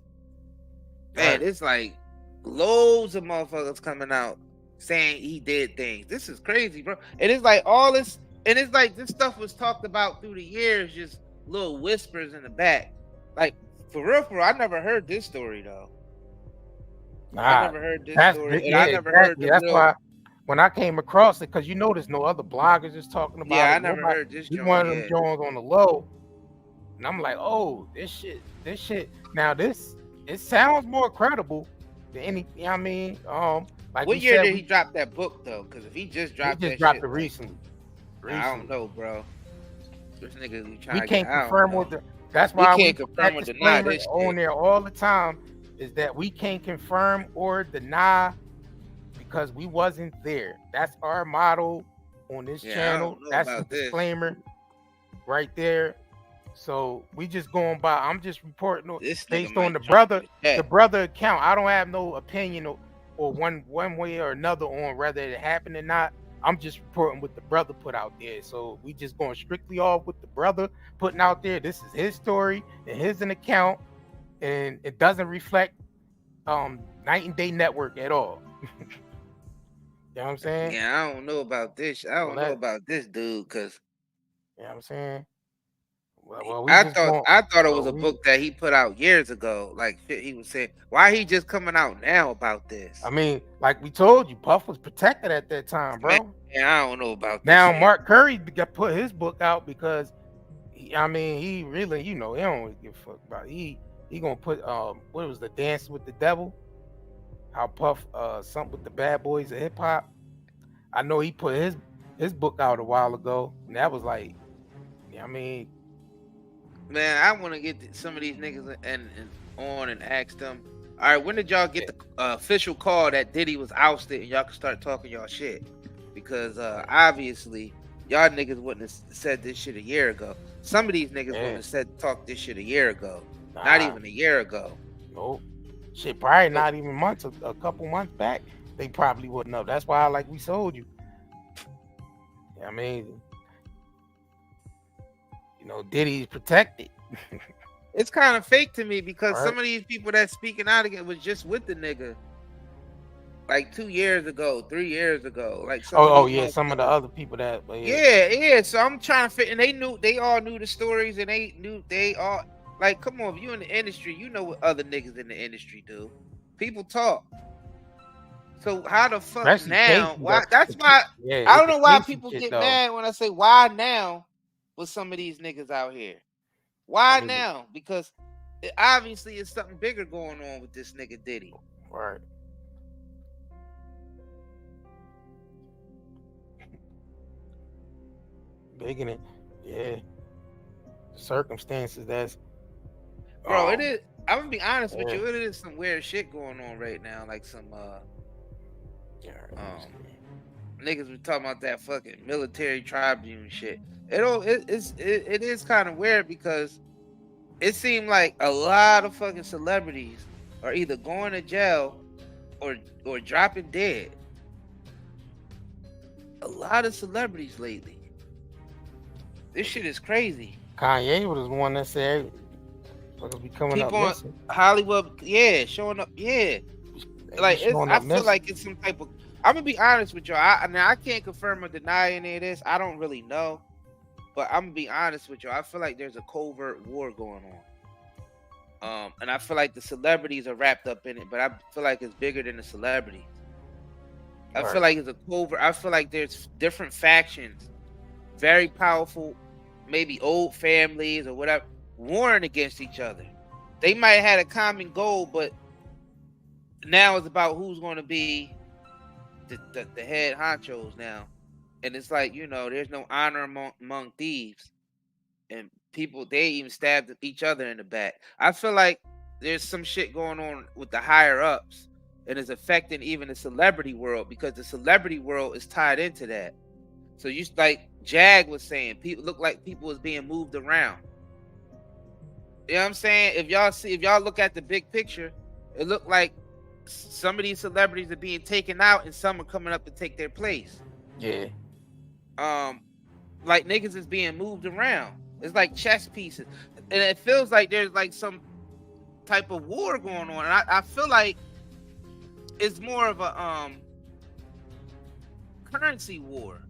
man, it's like loads of motherfuckers coming out saying he did things. This is crazy, bro. And it's like all this, and it's like this stuff was talked about through the years, just little whispers in the back. Like for real, I never heard this story though. I never heard this story. And I never heard the that's real. why when I came across it, because you know there's no other bloggers just talking about it. Yeah, I never heard this. He's one of them Jones on the low. And I'm like, oh, this shit. Now it sounds more credible than any, you know what I mean? Like what year did he drop that book though? Because if he just dropped it recently. I don't know, bro. This nigga trying we can't confirm with the. That's why we can't confirm or deny this on there all the time. Is that we can't confirm or deny because we wasn't there. That's our motto on this channel. That's the disclaimer right there. So we just going by. I'm just reporting based on the brother account. I don't have no opinion or one way or another on whether it happened or not. I'm just reporting what the brother put out there. So we just going strictly off what the brother putting out there. This is his story and his an account, and it doesn't reflect Night and Day Network at all. You know what I'm saying? Yeah, I don't know about this. I don't know about this dude, cause you know what I'm saying. Well, I thought it was a book that he put out years ago. Like shit, he was saying, why he just coming out now about this? I mean, like we told you, Puff was protected at that time, bro. Man, I don't know about this. Now Mark Curry put his book out because he really, he don't really give a fuck about it. He gonna put what was the Dance with the Devil? How Puff something with the bad boys of hip hop. I know he put his book out a while ago, and that was like, man, I want to get some of these niggas and on and ask them. All right, when did y'all get the official call that Diddy was ousted and y'all can start talking y'all shit? Because obviously y'all niggas wouldn't have said this shit a year ago. Some of these niggas wouldn't have talked this shit a year ago. Not even a year ago. Nope. Shit, probably not even months. A couple months back, they probably wouldn't have. That's why, like we told you. I mean, Diddy's protected. It's kind of fake to me because some of these people that's speaking out again was just with the nigga like 2 years ago, 3 years ago. Like some of the other people that So I'm trying to fit, and they all knew the stories, and they all like, come on, if you in the industry, you know what other niggas in the industry do. People talk. So how the fuck especially now? Why? That's why I don't know why people get mad when I say why now with some of these niggas out here. Why now? Because obviously it's something bigger going on with this nigga Diddy. Right. Big in it. Yeah. Circumstances that's bro, it is. I'm gonna be honest with you, it is some weird shit going on right now. Like some niggas were talking about that fucking military tribune shit. It is kind of weird because it seemed like a lot of fucking celebrities are either going to jail or dropping dead. A lot of celebrities lately. This shit is crazy. Kanye was the one that said be coming people up on Hollywood, showing up, like I feel like it's some type of. I'm gonna be honest with y'all. I can't confirm or deny any of this. I don't really know, but I'm gonna be honest with y'all. I feel like there's a covert war going on, and I feel like the celebrities are wrapped up in it. But I feel like it's bigger than the celebrities. I feel like it's a covert. I feel like there's different factions, very powerful, maybe old families or whatever, warring against each other. They might have had a common goal, but now it's about who's going to be the head honchos now. And it's like, there's no honor among thieves. And people, they even stabbed each other in the back. I feel like there's some shit going on with the higher ups, and it's affecting even the celebrity world, because the celebrity world is tied into that. So you, like Jag was saying, people look like people is being moved around. You know what I'm saying? If y'all look at the big picture, it looked like some of these celebrities are being taken out and some are coming up to take their place. Yeah. Like niggas is being moved around. It's like chess pieces. And it feels like there's like some type of war going on. And I feel like it's more of a currency war.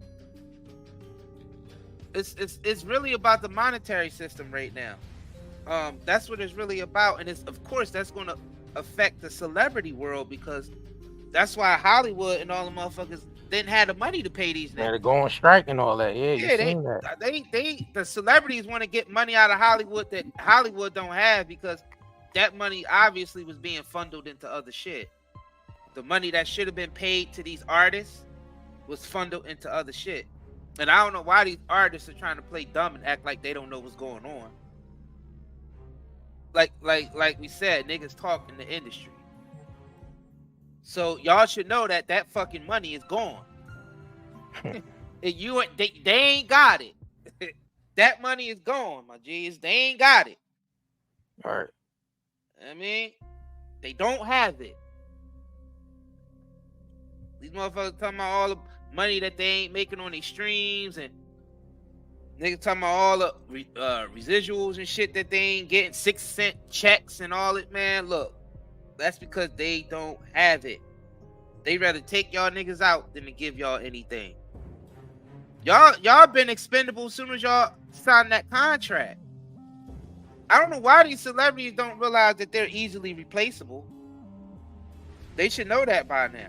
It's really about the monetary system right now. That's what it's really about, and of course that's going to affect the celebrity world, because that's why Hollywood and all the motherfuckers didn't have the money to pay these niggas. They're going on strike and all that. The celebrities want to get money out of Hollywood that Hollywood don't have, because that money obviously was being funneled into other shit. The money that should have been paid to these artists was funneled into other shit. And I don't know why these artists are trying to play dumb and act like they don't know what's going on. Like we said, niggas talk in the industry. So y'all should know that fucking money is gone. They ain't got it. That money is gone, my G's. They ain't got it. All right. I mean, they don't have it. These motherfuckers talking about money that they ain't making on their streams, and niggas talking about all the residuals and shit that they ain't getting, 6-cent checks and all it, man. Look, that's because they don't have it. They rather take y'all niggas out than to give y'all anything. Y'all been expendable as soon as y'all signed that contract. I don't know why these celebrities don't realize that they're easily replaceable. They should know that by now.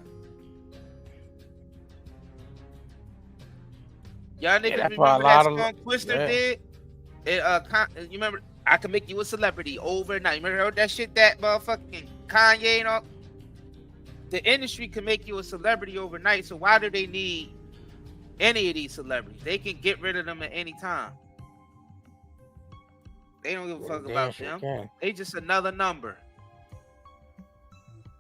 Y'all niggas remember that song Twister did? You remember, I Can Make You a Celebrity overnight. You remember that shit that motherfucking Kanye and all? The industry can make you a celebrity overnight, so why do they need any of these celebrities? They can get rid of them at any time. They don't give a fuck about them. They just another number.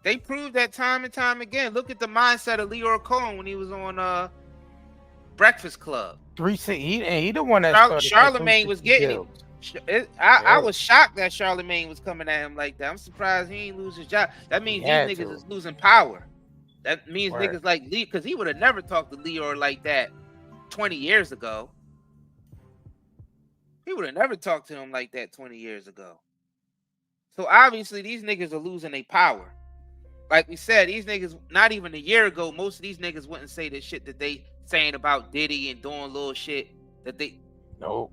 They proved that time and time again. Look at the mindset of Leor Cohen when he was on Breakfast Club. He the one that Charlemagne was getting it. I was shocked that Charlemagne was coming at him like that. I'm surprised he ain't lose his job. That means these niggas is losing power. That means niggas like Lee, because he would have never talked to Leor like that 20 years ago. He would have never talked to him like that 20 years ago. So obviously these niggas are losing their power. Like we said, these niggas, not even a year ago, most of these niggas wouldn't say the shit that they saying about Diddy and doing little shit that they... No.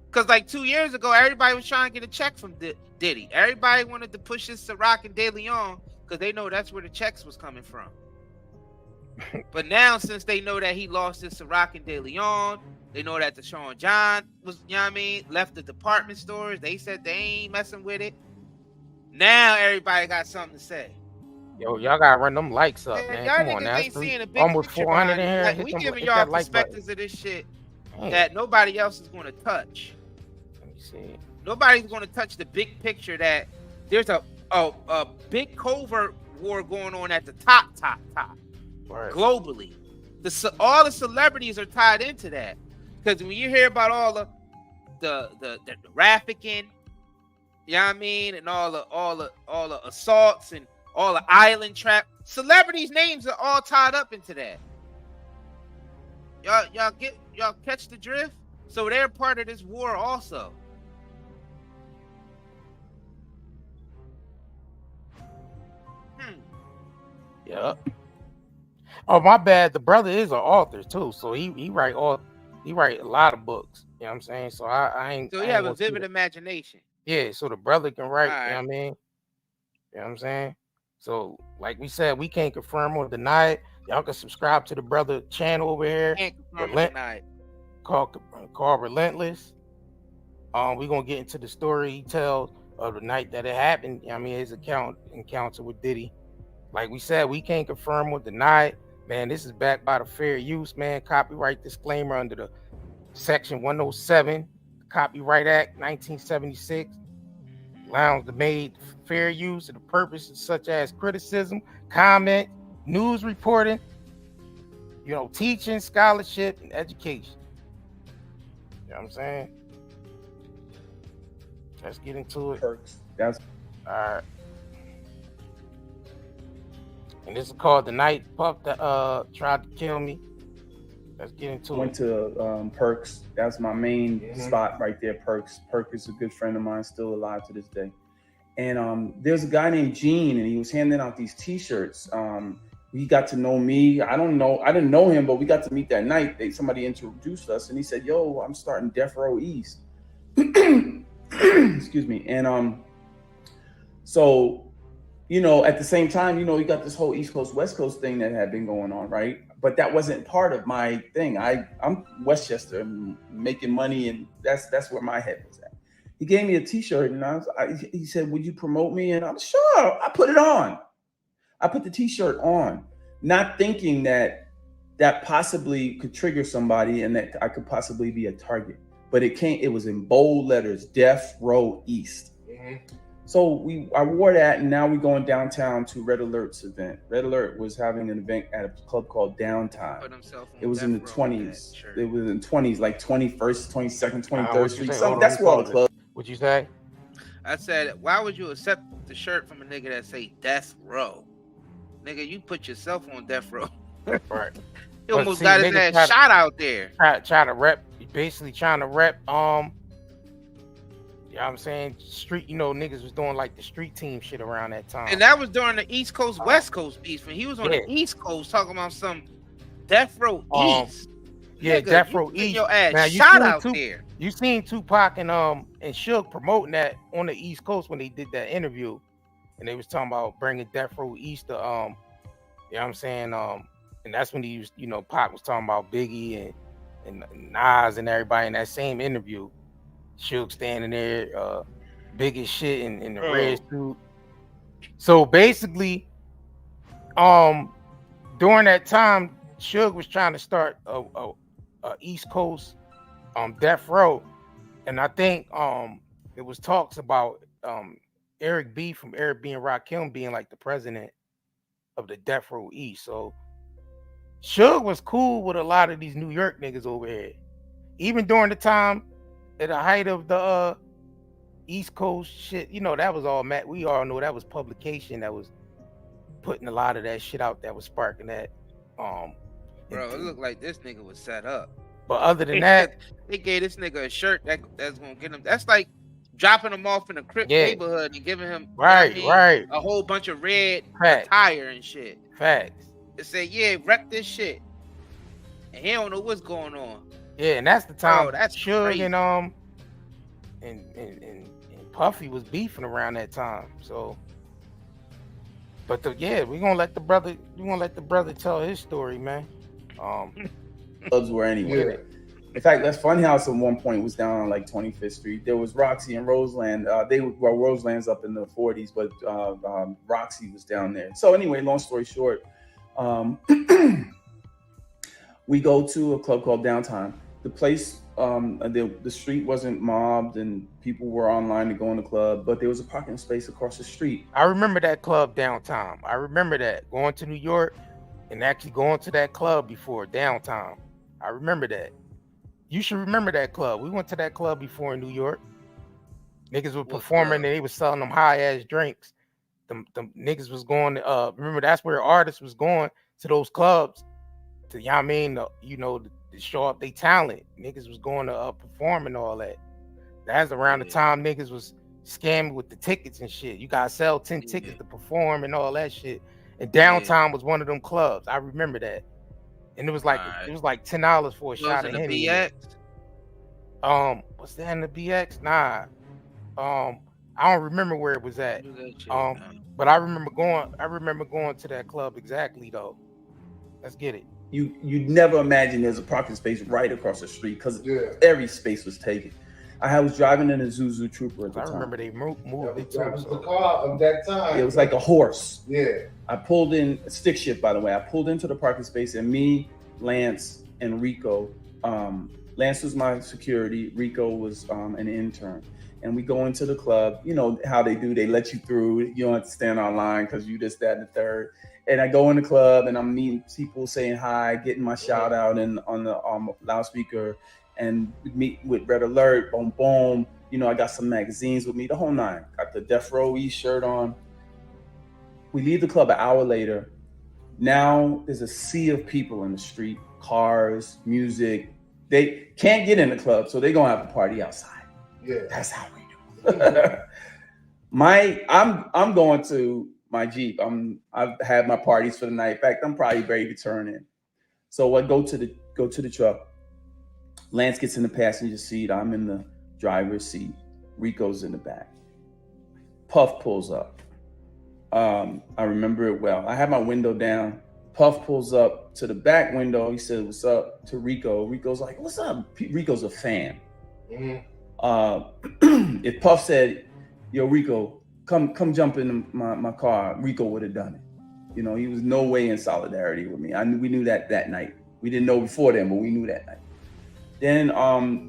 Because like 2 years ago, everybody was trying to get a check from Diddy. Everybody wanted to push this Ciroc and De Leon because they know that's where the checks was coming from. But now, since they know that he lost his Ciroc and De Leon, they know that Deshaun John was, you know what I mean, left the department stores. They said they ain't messing with it. Now everybody got something to say. Yo, y'all gotta run them likes up, man. Y'all Come on, niggas ain't seeing a big almost 400 in here. Like, we giving y'all perspectives of this shit that nobody else is going to touch. Let me see. Nobody's going to touch the big picture that there's a big covert war going on at the top. Right. Globally. All the celebrities are tied into that. Because when you hear about all the trafficking, you know what I mean, and all the assaults and all the island trap, celebrities' names are all tied up into that. Y'all catch the drift? So they're part of this war also. Yep. Oh, my bad. The brother is an author too, so he write a lot of books. You know what I'm saying? So I ain't. So you have a vivid imagination. Yeah, so the brother can write. Right. You know what I mean? You know what I'm saying? So like we said, we can't confirm or deny it. Y'all can subscribe to the brother channel over here. Can't confirm or deny it. Called Relentless. We're gonna get into the story he tells of the night that it happened. You know what I mean, his encounter with Diddy. Like we said, we can't confirm or deny it. Man, this is backed by the fair use, man. Copyright disclaimer under the Section 107, Copyright Act 1976. Allows the made fair use of the purposes such as criticism, comment, news reporting, teaching, scholarship, and education. You know what I'm saying? Let's get into it. Perks. All right. And this is called The Night Puff that tried to kill me. Let's get into it. Went to Perks. That's my main spot right there, Perks. Perks is a good friend of mine, still alive to this day. And there's a guy named Gene, and he was handing out these T-shirts. He got to know me. I didn't know him, but we got to meet that night. Somebody introduced us, and he said, "Yo, I'm starting Death Row East." Excuse me. And so, at the same time, you got this whole East Coast, West Coast thing that had been going on, right? But that wasn't part of my thing. I'm Westchester, making money, and that's where my head was at. He gave me a T-shirt, and he said, "Would you promote me?" And I'm sure. I put it on. I put the T-shirt on, not thinking that possibly could trigger somebody and that I could possibly be a target. But it was in bold letters, Death Row East. Mm-hmm. So I wore that, and now we're going downtown to Red Alert's event. Red Alert was having an event at a club called Downtime. It was in the 20s. It was in the 20s, like 21st, 22nd, 23rd Street. That's where all the clubs. What'd you say? I said, why would you accept the shirt from a nigga that say Death Row? Nigga, you put yourself on Death Row. Right. He almost got his ass shot out there. Try to rep, basically trying to rep. You know what I'm saying? Street, niggas was doing like the street team shit around that time. And that was during the East Coast, West Coast beef. When he was on the East Coast talking about some Death Row East. Yeah, nigga, Death Row East. Your ass shot out there. You seen Tupac and Suge promoting that on the East Coast when they did that interview, and they was talking about bringing Death Row East to you know what I'm saying, and that's when he used, Pac was talking about Biggie and Nas and everybody in that same interview. Suge standing there, big as shit in the red suit. So basically, during that time, Suge was trying to start a East Coast Death Row, and I think it was talks about Eric B from Eric B and Rakim being like the president of the Death Row East. So Suge was cool with a lot of these New York niggas over here, even during the time at the height of the East Coast shit. That was all we all know that was publication that was putting a lot of that shit out that was sparking that. Bro, it looked like this nigga was set up. But other than that, they gave this nigga a shirt that's gonna get him. That's like dropping him off in a Crip neighborhood and giving him right a whole bunch of red attire and shit. Facts. They say, rep this shit, and he don't know what's going on. Yeah, and that's the time. That's Suge crazy. and Puffy was beefing around that time. So, but we gonna let the brother tell his story, man. Clubs were anywhere. In fact, that's Funhouse at one point was down on like 25th Street. There was Roxy and Roseland. Roseland's up in the 40s, but Roxy was down there. So anyway, long story short, we go to a club called Downtown. The place, the street wasn't mobbed and people were online to go in the club, but there was a parking space across the street. I remember that club Downtown. I remember that going to New York and actually going to that club before Downtown. I remember that. You should remember that club. We went to that club before in New York. Niggas were performing and they was selling them high ass drinks. Them niggas was going. Remember that's where artists was going to those clubs to, to show up their talent. Niggas was going to perform and all that. That's around the time niggas was scamming with the tickets and shit. You gotta sell 10 tickets to perform and all that shit. And Downtown was one of them clubs. I remember that. And it was like $10 for a shot of Henny. Was that in the BX? Nah. I don't remember where it was at. But I remember going to that club exactly though. Let's get it. You'd never imagine there's a parking space right across the street because every space was taken. I was driving in a Zuzu Trooper at the time. I remember they moved it too. That was the car of that time. It was like a horse. Yeah. I pulled in, stick shift by the way, I pulled into the parking space and me, Lance, and Rico, Lance was my security, Rico was an intern. And we go into the club, you know how they do, they let you through, you don't have to stand online because you this, that, and the third. And I go in the club and I'm meeting people saying hi, getting my shout out on the loudspeaker, and meet with Red Alert, boom, boom. You know, I got some magazines with me, the whole nine. Got the Death Row East shirt on. We leave the club an hour later. Now there's a sea of people in the street, cars, music. They can't get in the club, so they're gonna have a party outside. Yeah, that's how we do. I'm going to my Jeep. I've had my parties for the night. In fact, I'm probably ready to turn in. So I go to the truck. Lance gets in the passenger seat. I'm in the driver's seat. Rico's in the back. Puff pulls up. I remember it well. I had my window down. Puff pulls up to the back window. He said, "What's up?" to Rico. Rico's like, "What's up?" Rico's a fan. Mm-hmm. If Puff said, "Yo, Rico, come jump in my car," Rico would have done it. You know, he was no way in solidarity with me. We knew that night. We didn't know before then, but we knew that night. Then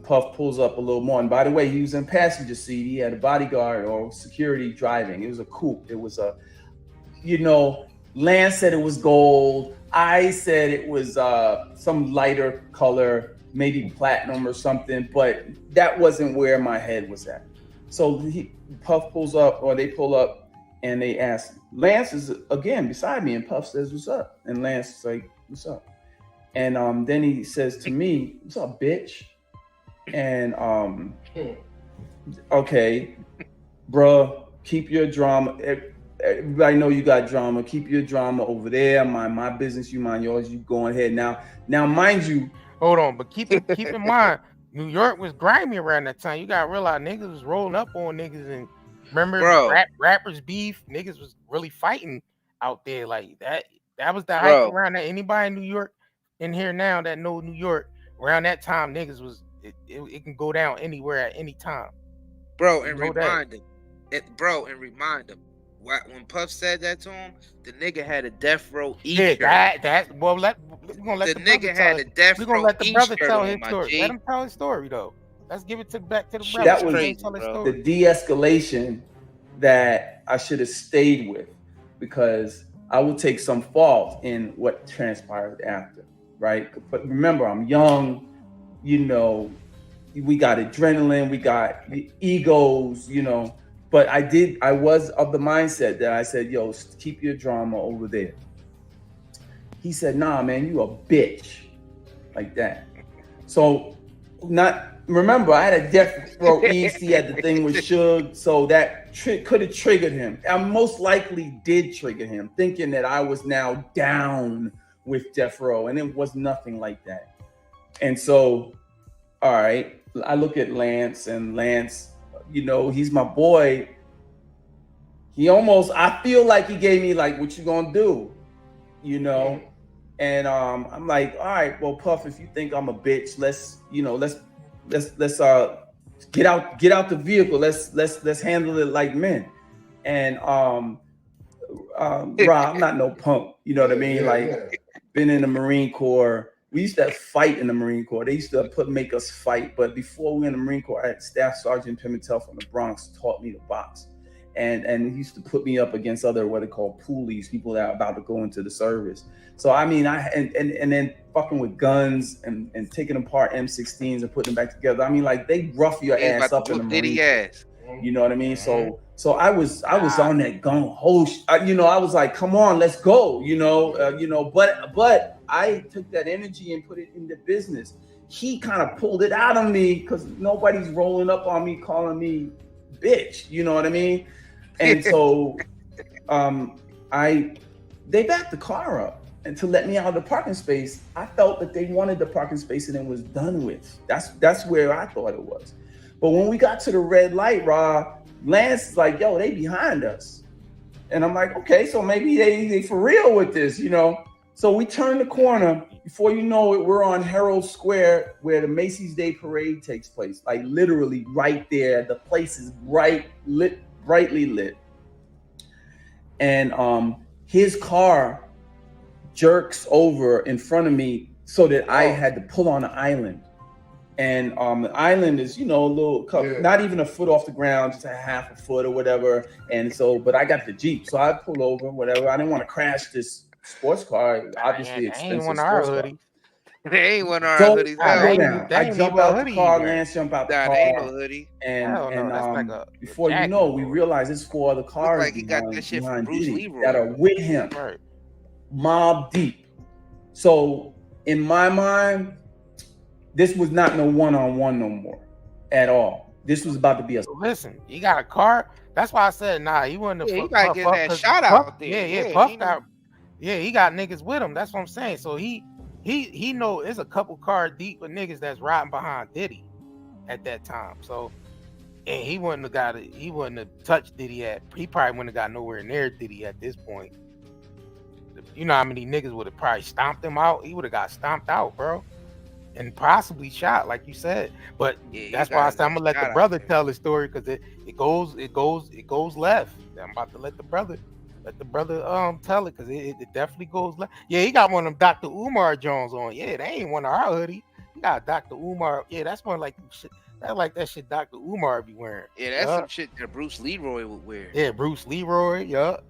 Puff pulls up a little more. And by the way, he was in passenger seat. He had a bodyguard or security driving. It was a coupe. It was a, Lance said it was gold. I said it was some lighter color, maybe platinum or something, but that wasn't where my head was at. So Puff pulls up, or they pull up, and they ask, Lance is again beside me, and Puff says, "What's up?" And Lance is like, "What's up?" And then he says to me, "What's up, bitch?" And okay, bruh, keep your drama. Everybody know you got drama. Keep your drama over there. Mind my business. You mind yours. You go ahead now. Now, mind you, hold on, but keep in mind, New York was grimy around that time. You gotta realize niggas was rolling up on niggas, and remember rappers beef. Niggas was really fighting out there like that. That was the hype around that. Anybody in New York in here now that know New York around that time, niggas was it can go down anywhere at any time. Bro, and remind him. Remind him. When Puff said that to him, the nigga had a death row E-shirt. Yeah, well, we're gonna let the nigga had a death row. We're gonna let the brother tell his story. Let him tell his story though. Let's give it back to the brother. That was crazy, the de-escalation that I should have stayed with, because I will take some fault in what transpired after, right? But remember, I'm young, you know, we got adrenaline, we got egos, you know. But I was of the mindset that I said, yo, keep your drama over there. He said, nah, man, you a bitch. Like that. So remember, I had a death row East. He had the thing with Suge. So that could have triggered him. I most likely did trigger him, thinking that I was now down with death row. And it was nothing like that. And so, all right, I look at Lance, and Lance, you know, he's my boy. I feel like he gave me like, what you gonna do? You know? And I'm like, all right, well, Puff, if you think I'm a bitch, let's get out the vehicle. Let's handle it like men. And Rob, I'm not no punk, you know what I mean? Like, been in the Marine Corps. We used to fight in the Marine Corps. They used to make us fight. But before we were in the Marine Corps, I had Staff Sergeant Pimentel from the Bronx taught me to box. And he used to put me up against other, what they call poolies, people that are about to go into the service. So, I mean, and then fucking with guns and taking apart M16s and putting them back together. I mean, like, they rough your ass up in the Marine Corps. You know what I mean? So I was on that gung ho. You know, I was like, come on, let's go. You know, but I took that energy and put it into business. He kind of pulled it out of me because nobody's rolling up on me, calling me bitch. You know what I mean? And so, they backed the car up, and to let me out of the parking space. I felt that they wanted the parking space and it was done with. That's where I thought it was. But when we got to the red light, Lance is like, yo, they behind us. And I'm like, okay, so maybe they for real with this, you know? So we turn the corner. Before you know it, we're on Herald Square where the Macy's Day Parade takes place. Like literally right there. The place is brightly lit. And his car jerks over in front of me so that I had to pull on an island. And the island is, you know, a little not even a foot off the ground, just a half a foot or whatever. And so, but I got the Jeep, so I pull over, whatever. I didn't want to crash this sports car, obviously expensive sports car. They ain't one of our hoodies. I go down. I jump out the car, Lance jump out the car. Ain't no hoodie. And before you know, we realize there's 4 other cars like he got that shit from Bruce Leroy that are with him, mob deep. So in my mind, this was not no one-on-one no more at all. This was about to be a. Listen, he got a car. That's why I said, nah, he wasn't a he might get that shot out there. Puff got. Yeah, he got niggas with him. That's what I'm saying. So he know there's a couple cars deep with niggas that's riding behind Diddy at that time. So, and he wouldn't have got it. He wouldn't have touched Diddy he probably wouldn't have got nowhere near Diddy at this point. You know how many niggas would have probably stomped him out? He would have got stomped out, bro. And possibly shot, like you said. But that's why I said I'm gonna let the brother tell the story, because it goes left. I'm about to let the brother tell it, because it definitely goes left. Yeah, he got one of them Dr. Umar Jones on. Yeah, they ain't one of our hoodie. He got Dr. Umar. Yeah, that's one like shit. That like that shit Dr. Umar be wearing. Yeah, that's some shit that Bruce Leroy would wear. Yeah, Bruce Leroy. Yup.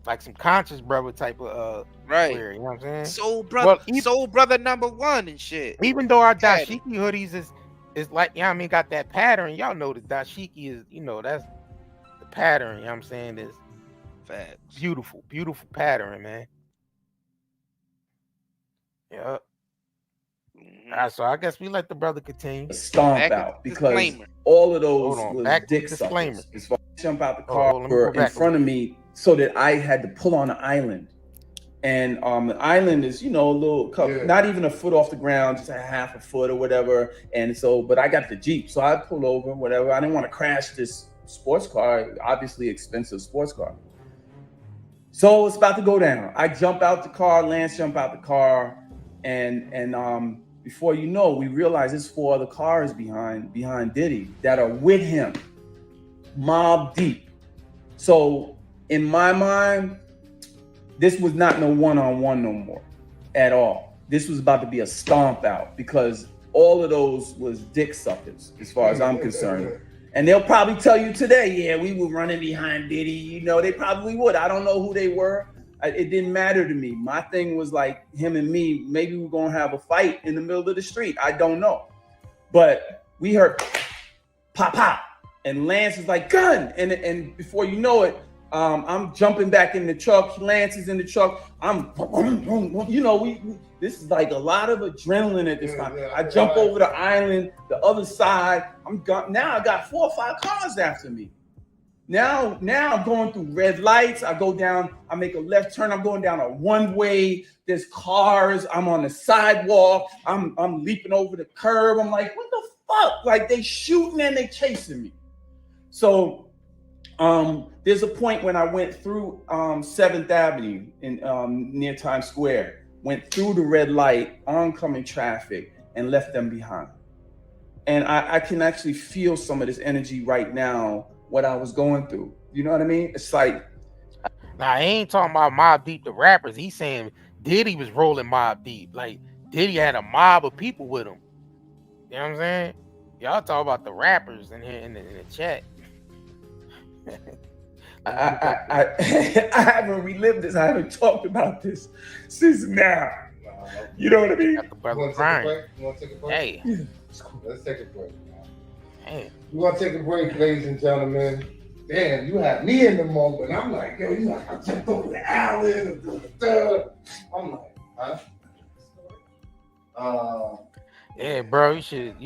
Like some conscious brother type of right. Wear, you know what I'm saying? Soul brother, soul brother #1 and shit. Even though our dashiki hoodies is like, you know what I mean, got that pattern. Y'all know the dashiki is, you know, that's the pattern. You know what I'm saying? Is facts. Beautiful pattern, man. Yeah. So I guess we let the brother continue. Stomp out because all of those was dick suckers. As far as jump out the car were in front of me, so that I had to pull on an island. And the island is, you know, a little not even a foot off the ground, just a half a foot or whatever. And so, but I got the Jeep, so I pulled over, whatever. I didn't want to crash this sports car, obviously expensive sports car. So it's about to go down. I jump out the car, Lance jump out the car, and before you know, we realize there's 4 other cars behind Diddy that are with him, mob deep. So in my mind, this was not no one-on-one no more at all. This was about to be a stomp out because all of those was dick suckers as far as I'm concerned. And they'll probably tell you today, yeah, we were running behind Diddy. You know, they probably would. I don't know who they were. It didn't matter to me. My thing was like him and me, maybe we're going to have a fight in the middle of the street. I don't know. But we heard pop, pop. And Lance was like, gun. And before you know it, I'm jumping back in the truck. Lance is in the truck. You know, this is like a lot of adrenaline at this time. I jump over the island, the other side. Now I got 4 or 5 cars after me. Now I'm going through red lights. I go down, I make a left turn. I'm going down a one-way. There's cars. I'm on the sidewalk. I'm leaping over the curb. I'm like, what the fuck? Like they shooting and they chasing me. So there's a point when I went through 7th Avenue in near Times Square, went through the red light, oncoming traffic, and left them behind. And I can actually feel some of this energy right now, what I was going through. You know what I mean? It's like, now I ain't talking about Mobb Deep, the rappers. He's saying Diddy was rolling Mobb Deep. Like Diddy had a mob of people with him. You know what I'm saying? Y'all talk about the rappers in here in the chat. I haven't relived this. I haven't talked about this since now. You know what I mean? You want to take a break? Hey. Yeah. Let's take a break. Hey. We want to take a break, ladies and gentlemen. Damn, you had me in the moment. I'm like, yo, you like, I jumped over the island. I'm like, huh? Yeah, bro, you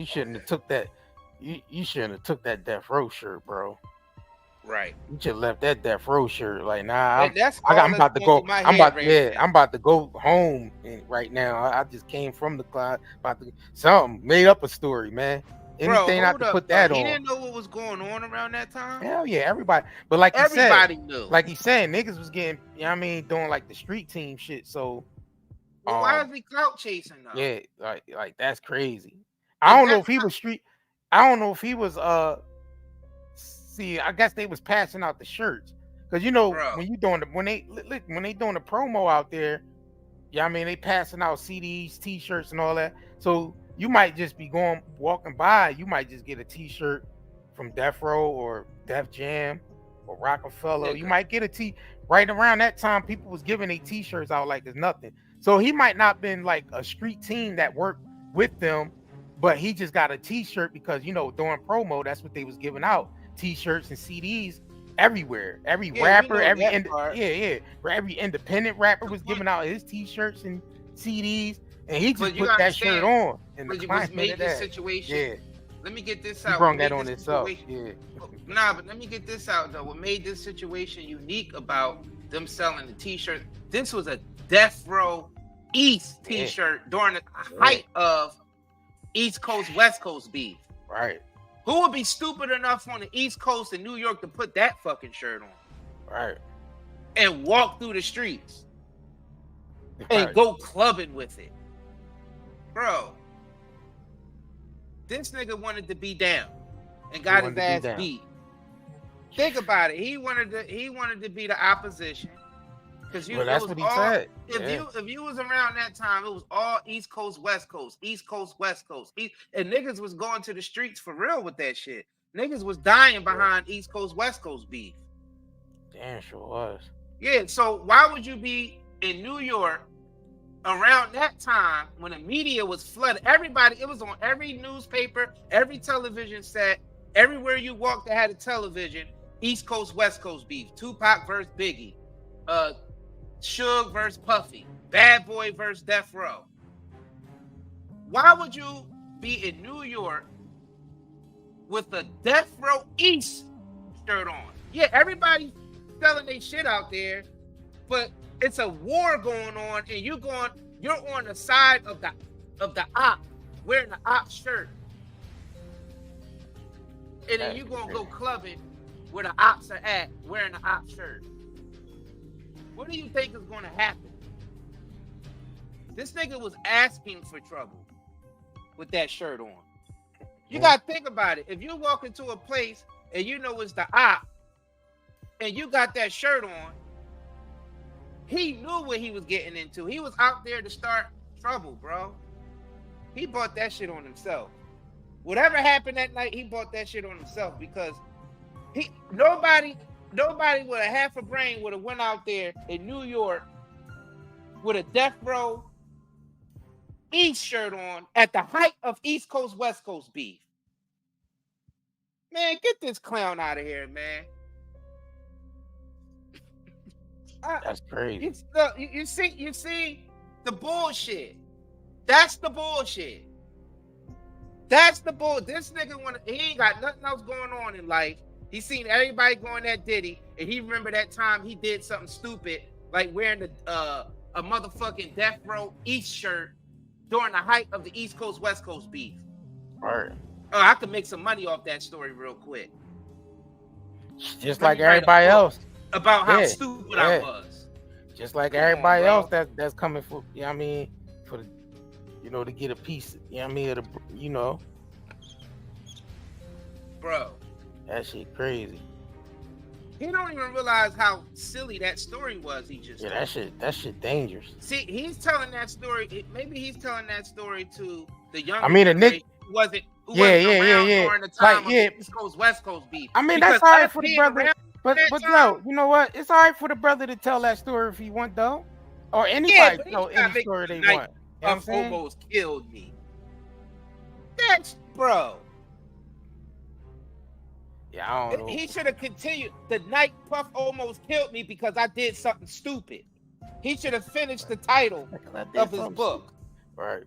shouldn't have took that. You shouldn't have took that Death Row shirt, bro. Right. You should have left that Death Row shirt. Like, nah, I'm about to go. I'm about to go home right now. I just came from the club. Made up a story, man. Anything not to put that on. He didn't know what was going on around that time. Hell yeah, everybody. But like everybody knew. Like he said, niggas was getting, you know what I mean, doing like the street team shit. So why is he clout chasing though? Yeah, like that's crazy. I don't know if he was street. I don't know if he was see, I guess they was passing out the shirts. Cause you know, when they doing the promo out there, yeah, I mean they passing out CDs, t-shirts and all that. So you might just be walking by, you might just get a t-shirt from Death Row or Def Jam or Rockefeller. Okay. You might get a t right around that time, people was giving their t-shirts out like it's nothing. So he might not been like a street team that worked with them, but he just got a t-shirt because, you know, during promo, that's what they was giving out. T-shirts and CDs everywhere. Every rapper, every independent rapper was giving out his t-shirts and CDs. And he just put that shirt on. And the client made this situation. Yeah. Let me get this out. He brought that on himself. Yeah. Nah, but let me get this out though. What made this situation unique about them selling the t-shirt? This was a Death Row East t-shirt during the height of East Coast, West Coast beef. Right. Who would be stupid enough on the East Coast in New York to put that fucking shirt on? Right. And walk through the streets. And go clubbing with it. Bro, this nigga wanted to be down and got his ass beat. Think about it. He wanted to be the opposition. Because that's what he said. If you was around that time, it was all East Coast, West Coast, East Coast, West Coast. And niggas was going to the streets for real with that shit. Niggas was dying behind East Coast, West Coast beef. Damn, sure was. Yeah, so why would you be in New York around that time when the media was flooded? Everybody, it was on every newspaper, every television set, everywhere you walked that had a television, East Coast, West Coast beef. Tupac versus Biggie. Suge versus Puffy. Bad Boy versus Death Row. Why would you be in New York with a Death Row East shirt on? Yeah, everybody's selling their shit out there, but it's a war going on, and you're on the side of the op, wearing the op shirt, and then you gonna go clubbing where the ops are at, wearing the op shirt. What do you think is gonna happen? This nigga was asking for trouble with that shirt on. You gotta think about it. If you walk into a place and you know it's the op, and you got that shirt on, he knew what he was getting into. He was out there to start trouble, bro. He bought that shit on himself. Whatever happened that night, he bought that shit on himself because nobody with a half a brain would have went out there in New York with a Death Row East shirt on at the height of East Coast West Coast beef. Man, get this clown out of here, man. That's crazy. You see the bullshit. That's the bullshit. That's the bull. This nigga he ain't got nothing else going on in life. He seen everybody going at Diddy, and he remember that time he did something stupid, like wearing a motherfucking Death Row East shirt during the height of the East Coast West Coast beef. Right. Oh, I could make some money off that story real quick. Just like everybody else. About how stupid I was. Just like everybody else that's coming for, you know what I mean, for the, you know, to get a piece, you know what I mean, of the, you know. Bro. That shit crazy. He don't even realize how silly that story was he just told. That shit dangerous. See, he's telling that story, maybe he's telling that story to the younger who wasn't around during the time of the East Coast West Coast beef. I mean, that's all right for the brother. But no, you know what? It's all right for the brother to tell that story if he want, though. Or anybody tell any story they want. You know Puff almost killed me. That's bro. Yeah, I don't know. He should have continued. The night Puff almost killed me because I did something stupid. He should have finished the title of his book. Right.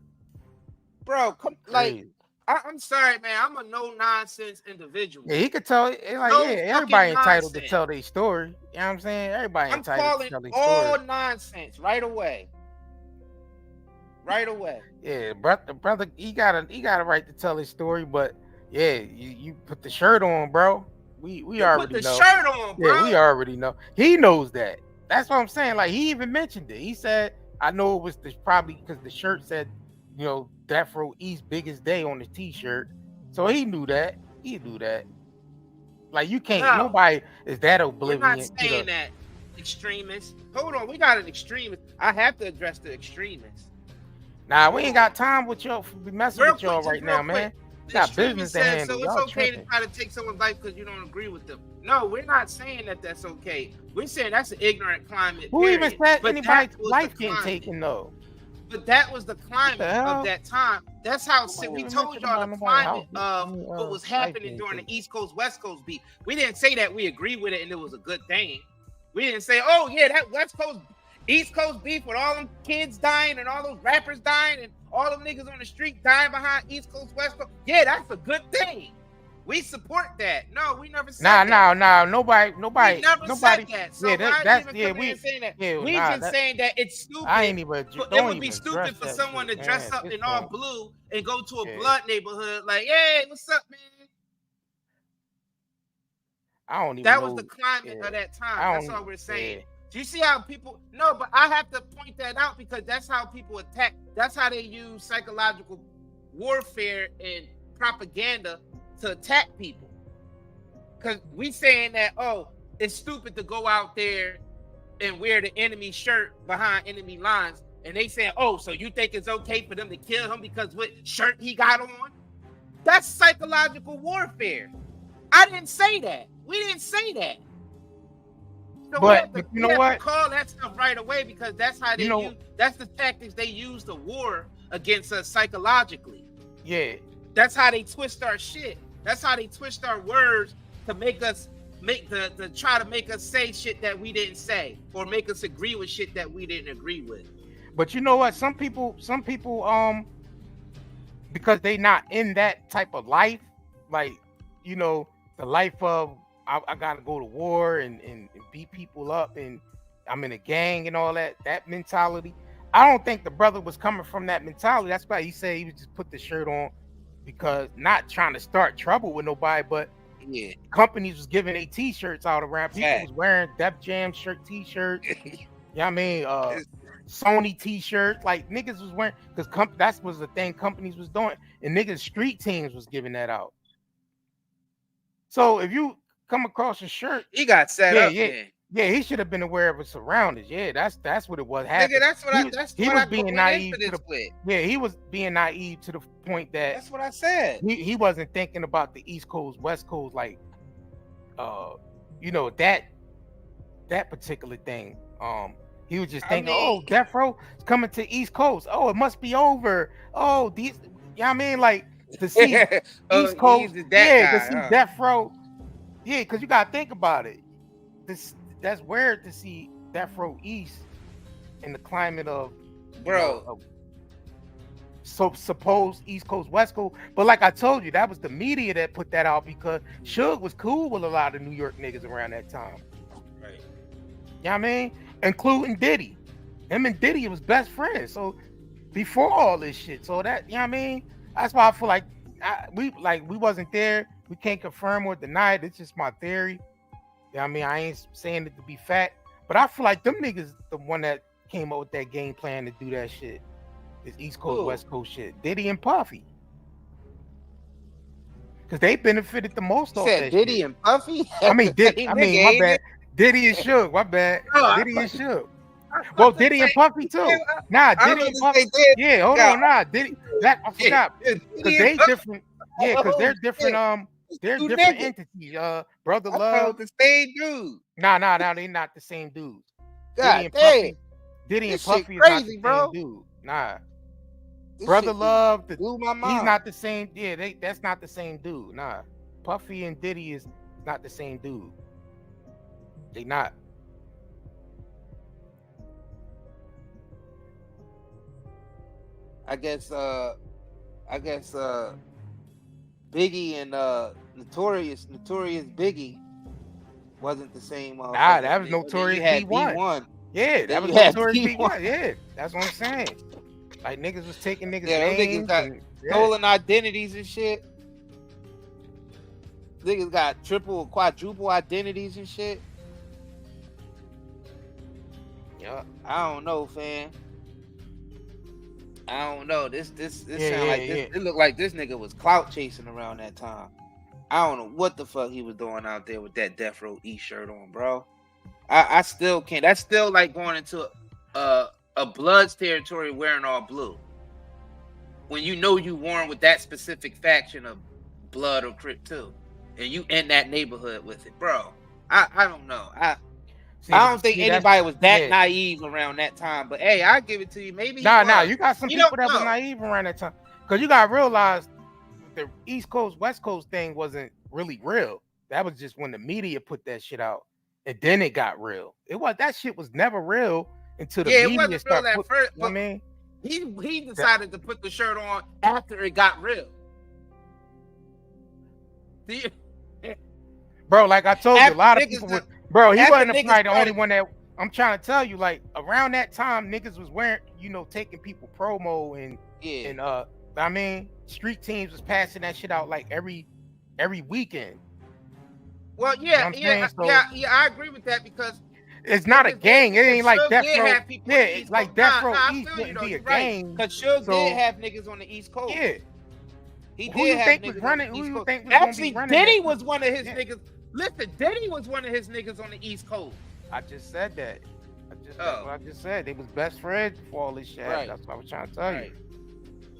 Bro, come like I'm sorry, man. I'm a no-nonsense individual. Yeah, he could tell. Like, everybody entitled to tell their story. You know what I'm saying? Everybody entitled to tell their story. I'm calling all nonsense right away. Right away. Yeah, brother, he got a right to tell his story, but yeah, you put the shirt on, bro. We already know. Put the shirt on, bro. Yeah, we already know. He knows that. That's what I'm saying. Like, he even mentioned it. He said, "I know it was probably because the shirt said, you know, Death Row East biggest day on the t-shirt." So he knew that. He knew that. Like, you can't, nobody is that oblivious. We're not saying that, extremists. Hold on, we got an extremist. I have to address the extremists. Nah, we ain't got time with y'all. We messing with y'all right now, man. We got business to handle. So it's okay to try to take someone's life because you don't agree with them. No, we're not saying that that's okay. We're saying that's an ignorant climate. Who even said anybody's life getting taken, though? But that was the climate of that time. That's how we told y'all the climate of what was happening during the East Coast, West Coast beef. We didn't say that we agree with it and it was a good thing. We didn't say, oh yeah, that West Coast, East Coast beef with all them kids dying and all those rappers dying and all them niggas on the street dying behind East Coast, West Coast. Yeah, that's a good thing. We support that. No, we never said that. Nah. Nobody. We never said that. So we just saying that it's stupid. It would be stupid for someone to dress up in all blue and go to a blood neighborhood like, hey, what's up, man? I don't even that know. Was the climate of that time. That's all we're saying. Do you see how people? No, but I have to point that out because that's how people attack. That's how they use psychological warfare and propaganda to attack people. Because we saying that, oh, it's stupid to go out there and wear the enemy shirt behind enemy lines. And they saying, oh, so you think it's okay for them to kill him because what shirt he got on? That's psychological warfare. I didn't say that. We didn't say that. So but you know what? Call that stuff right away because that's how they use. That's the tactics they use to war against us psychologically. Yeah. That's how they twist our shit. That's how they twist our words to make us to try to make us say shit that we didn't say or make us agree with shit that we didn't agree with. But you know what? Some people because they not in that type of life, like, you know, the life of I gotta go to war and beat people up and I'm in a gang and all that mentality. I don't think the brother was coming from that mentality. That's why he said he would just put the shirt on because not trying to start trouble with nobody, but yeah, companies was giving their t-shirts out around. People was wearing Def Jam shirt t-shirts. You know what I mean? Sony t-shirts, like niggas was wearing, because that was the thing companies was doing, and niggas street teams was giving that out. So if you come across a shirt, he got set up. Yeah, he should have been aware of his surroundings. Yeah, that's what it was. Nigga, he was being naive to the, yeah, he was being naive to the point that that's what I said. He wasn't thinking about the East Coast, West Coast, like you know, that particular thing. He was just thinking, oh, Death Row is coming to East Coast. Oh, it must be over. Oh, these, you know what I mean? Like to see East Coast, to see Death Row. Yeah, because you gotta think about it. That's weird to see Death Row East in the climate of, supposed East Coast, West Coast. But like I told you, that was the media that put that out because Suge was cool with a lot of New York niggas around that time. Right. You know what I mean? Including Diddy. Him and Diddy was best friends. So before all this shit. So that, you know what I mean? That's why I feel like we wasn't there. We can't confirm or deny it. It's just my theory. You know what I mean? I ain't saying it to be fact. But I feel like them niggas the one that came up with that game plan to do that shit. This East Coast, West Coast shit. Diddy and Puffy. Because they benefited the most off that Diddy shit. and Puffy? I mean, my bad. Diddy and Suge, my bad. Diddy and Suge. Well, Diddy and Puffy too. Nah, Diddy and Puffy. Yeah, hold on, nah. Diddy. That I forgot. Because they different. Yeah, because they're different. They're different entities. Brother Love. The same dude. Nah, they not the same dude. God Diddy and Puffy is not the same dude. Nah. Brother Love, he's not the same. Yeah, that's not the same dude. Nah. Puffy and Diddy is not the same dude. They not. I guess Biggie and Notorious Biggie wasn't the same. Nah, that was Notorious B1. Yeah, that was Notorious B1. Yeah, that's what I'm saying. Like niggas was taking niggas names. Niggas got stolen identities and shit. Niggas got triple or quadruple identities and shit. Yeah, I don't know, fam. I don't know. This sound like this. It looked like this nigga was clout chasing around that time. I don't know what the fuck he was doing out there with that Death Row E shirt on, bro. I still can't. That's still like going into a Bloods territory wearing all blue. When you know you worn with that specific faction of Blood or Crip too, and you in that neighborhood with it, bro. I don't know. I don't think anybody was that naive around that time. But hey, I give it to you. Maybe nah. You got some people that were naive around that time. Because you got to realize the East Coast, West Coast thing wasn't really real. That was just when the media put that shit out. And then it got real. That shit was never real until the media started. It wasn't real at first. I mean, he decided to put the shirt on after it got real. Bro, like I told you, a lot of people would. Bro, he wasn't probably the only one that. I'm trying to tell you, like around that time, niggas was wearing, taking people promo and I mean, street teams was passing that shit out like every weekend. Well, yeah, I agree with that because it's not a gang. It ain't like Death Row. Yeah, it's like Death Row East wouldn't be a gang. Because Suge did have niggas on the East Coast. Yeah, he who did you think was running? Who you think was actually running Diddy was one of his niggas. Listen, Diddy was one of his niggas on the East Coast. I just said that. That's what I just said. They was best friends before all this shit. Right. That's what I was trying to tell you.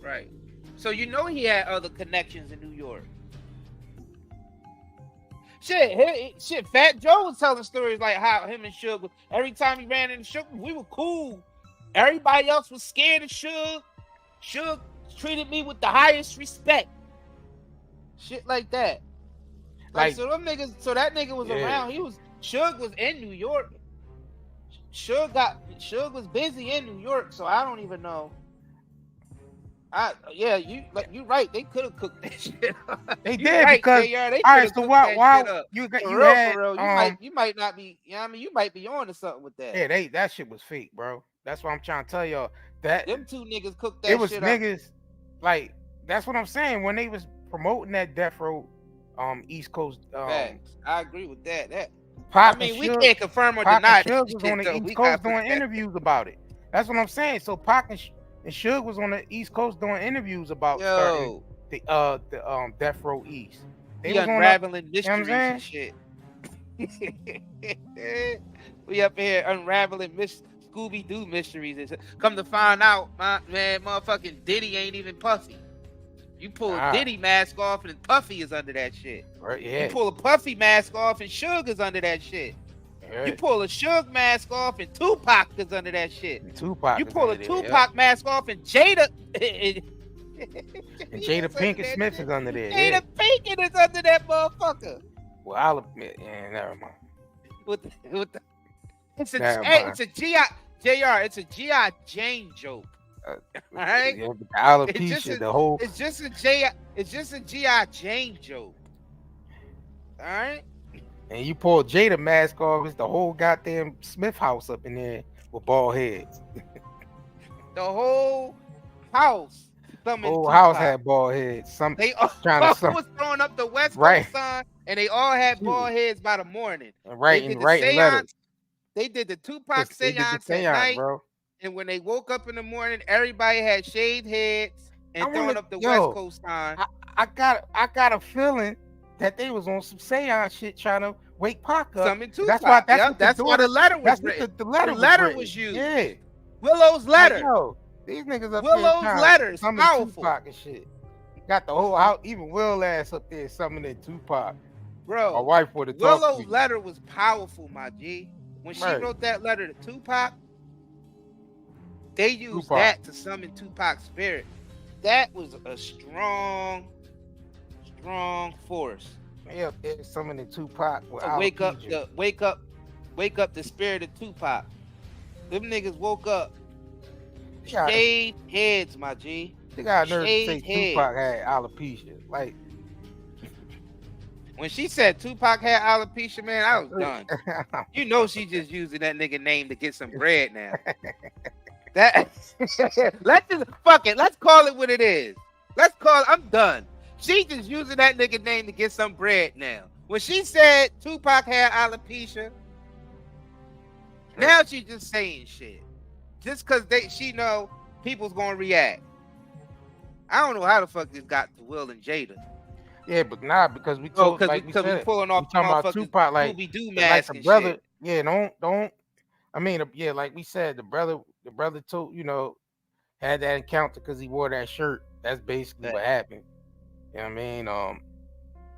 Right. So he had other connections in New York. Shit. Fat Joe was telling stories like how him and Suge, every time he ran into Suge, we were cool. Everybody else was scared of Suge. Suge treated me with the highest respect. Shit like that. So them niggas. So that nigga was around. Suge was in New York. Suge was busy in New York. So I don't even know. You right. They could have cooked that shit up. They You did right, because JR, they all right. coulda So cooked why that shit up. you got For you real, had for real. You might not be. You know what I mean, you might be on to something with that. yeah, that shit was fake, bro. That's what I'm trying to tell y'all. That Them two niggas cooked that it was shit niggas like that's what I'm saying when they was promoting that Death Row East Coast Facts. I agree with that. Pac I mean, and we Suge- can't confirm or Pac deny and that Suge was shit, on the though. East We Coast gotta doing interviews about it. That's what I'm saying. So Pac and Suge was on the East Coast doing interviews about starting the Death Row East. They we was unraveling on mysteries and shit. We up here unraveling Scooby-Doo mysteries and shit. Come to find out, man, motherfucking Diddy ain't even Puffy. You pull a Diddy mask off and Puffy is under that shit. Right, yeah. You pull a Puffy mask off and Suge is under that shit. Right. You pull a Suge mask off and Tupac is under that shit. Tupac. You pull a Tupac mask off and Jada. And Jada Pinkett Smith is under there. Jada Pinkett is under that motherfucker. Well, I'll admit, never mind. It's a G.I. JR. It's a G.I. Jane joke. All right. Yeah, the alopecia, the whole. It's just a G.I. Jane joke. All right. And you pull Jada mask off, it's the whole goddamn Smith house up in there with bald heads. The whole house. The whole house had bald heads. They all was throwing up the West Coast sign, and they all had bald heads by the morning. And writing letters. They did the Tupac seance at night, bro. And when they woke up in the morning, everybody had shaved heads and throwing up the West Coast sign. I got a feeling that they was on some seance shit trying to wake Pac up. That's why the letter was written. The letter was used. Yeah. Willow's letter. Like, yo, these niggas up Willow's there letters, powerful. Tupac and shit. Got the whole house, even Will ass up there summoning Tupac. Bro, my wife would have talked. Willow's letter was powerful, my G. When she wrote that letter to Tupac, they used that to summon Tupac's spirit. That was a strong force. Yeah, summoning Tupac. To wake up the spirit of Tupac. Them niggas woke up. Shaved heads, my G. They got nerve to say Tupac had alopecia. Like when she said Tupac had alopecia, man, I was done. You know she just using that nigga name to get some bread now. Let's call it what it is. I'm done. She just using that nigga name to get some bread now. When she said Tupac had alopecia, now she just saying shit. Just cause she know people's gonna react. I don't know how the fuck this got to Will and Jada. Yeah, but because we told because we pulling off talking about Tupac like the brother. Shit. Yeah, don't. I mean, yeah, like we said, the brother told had that encounter because he wore that shirt. That's basically what happened. You know what I mean?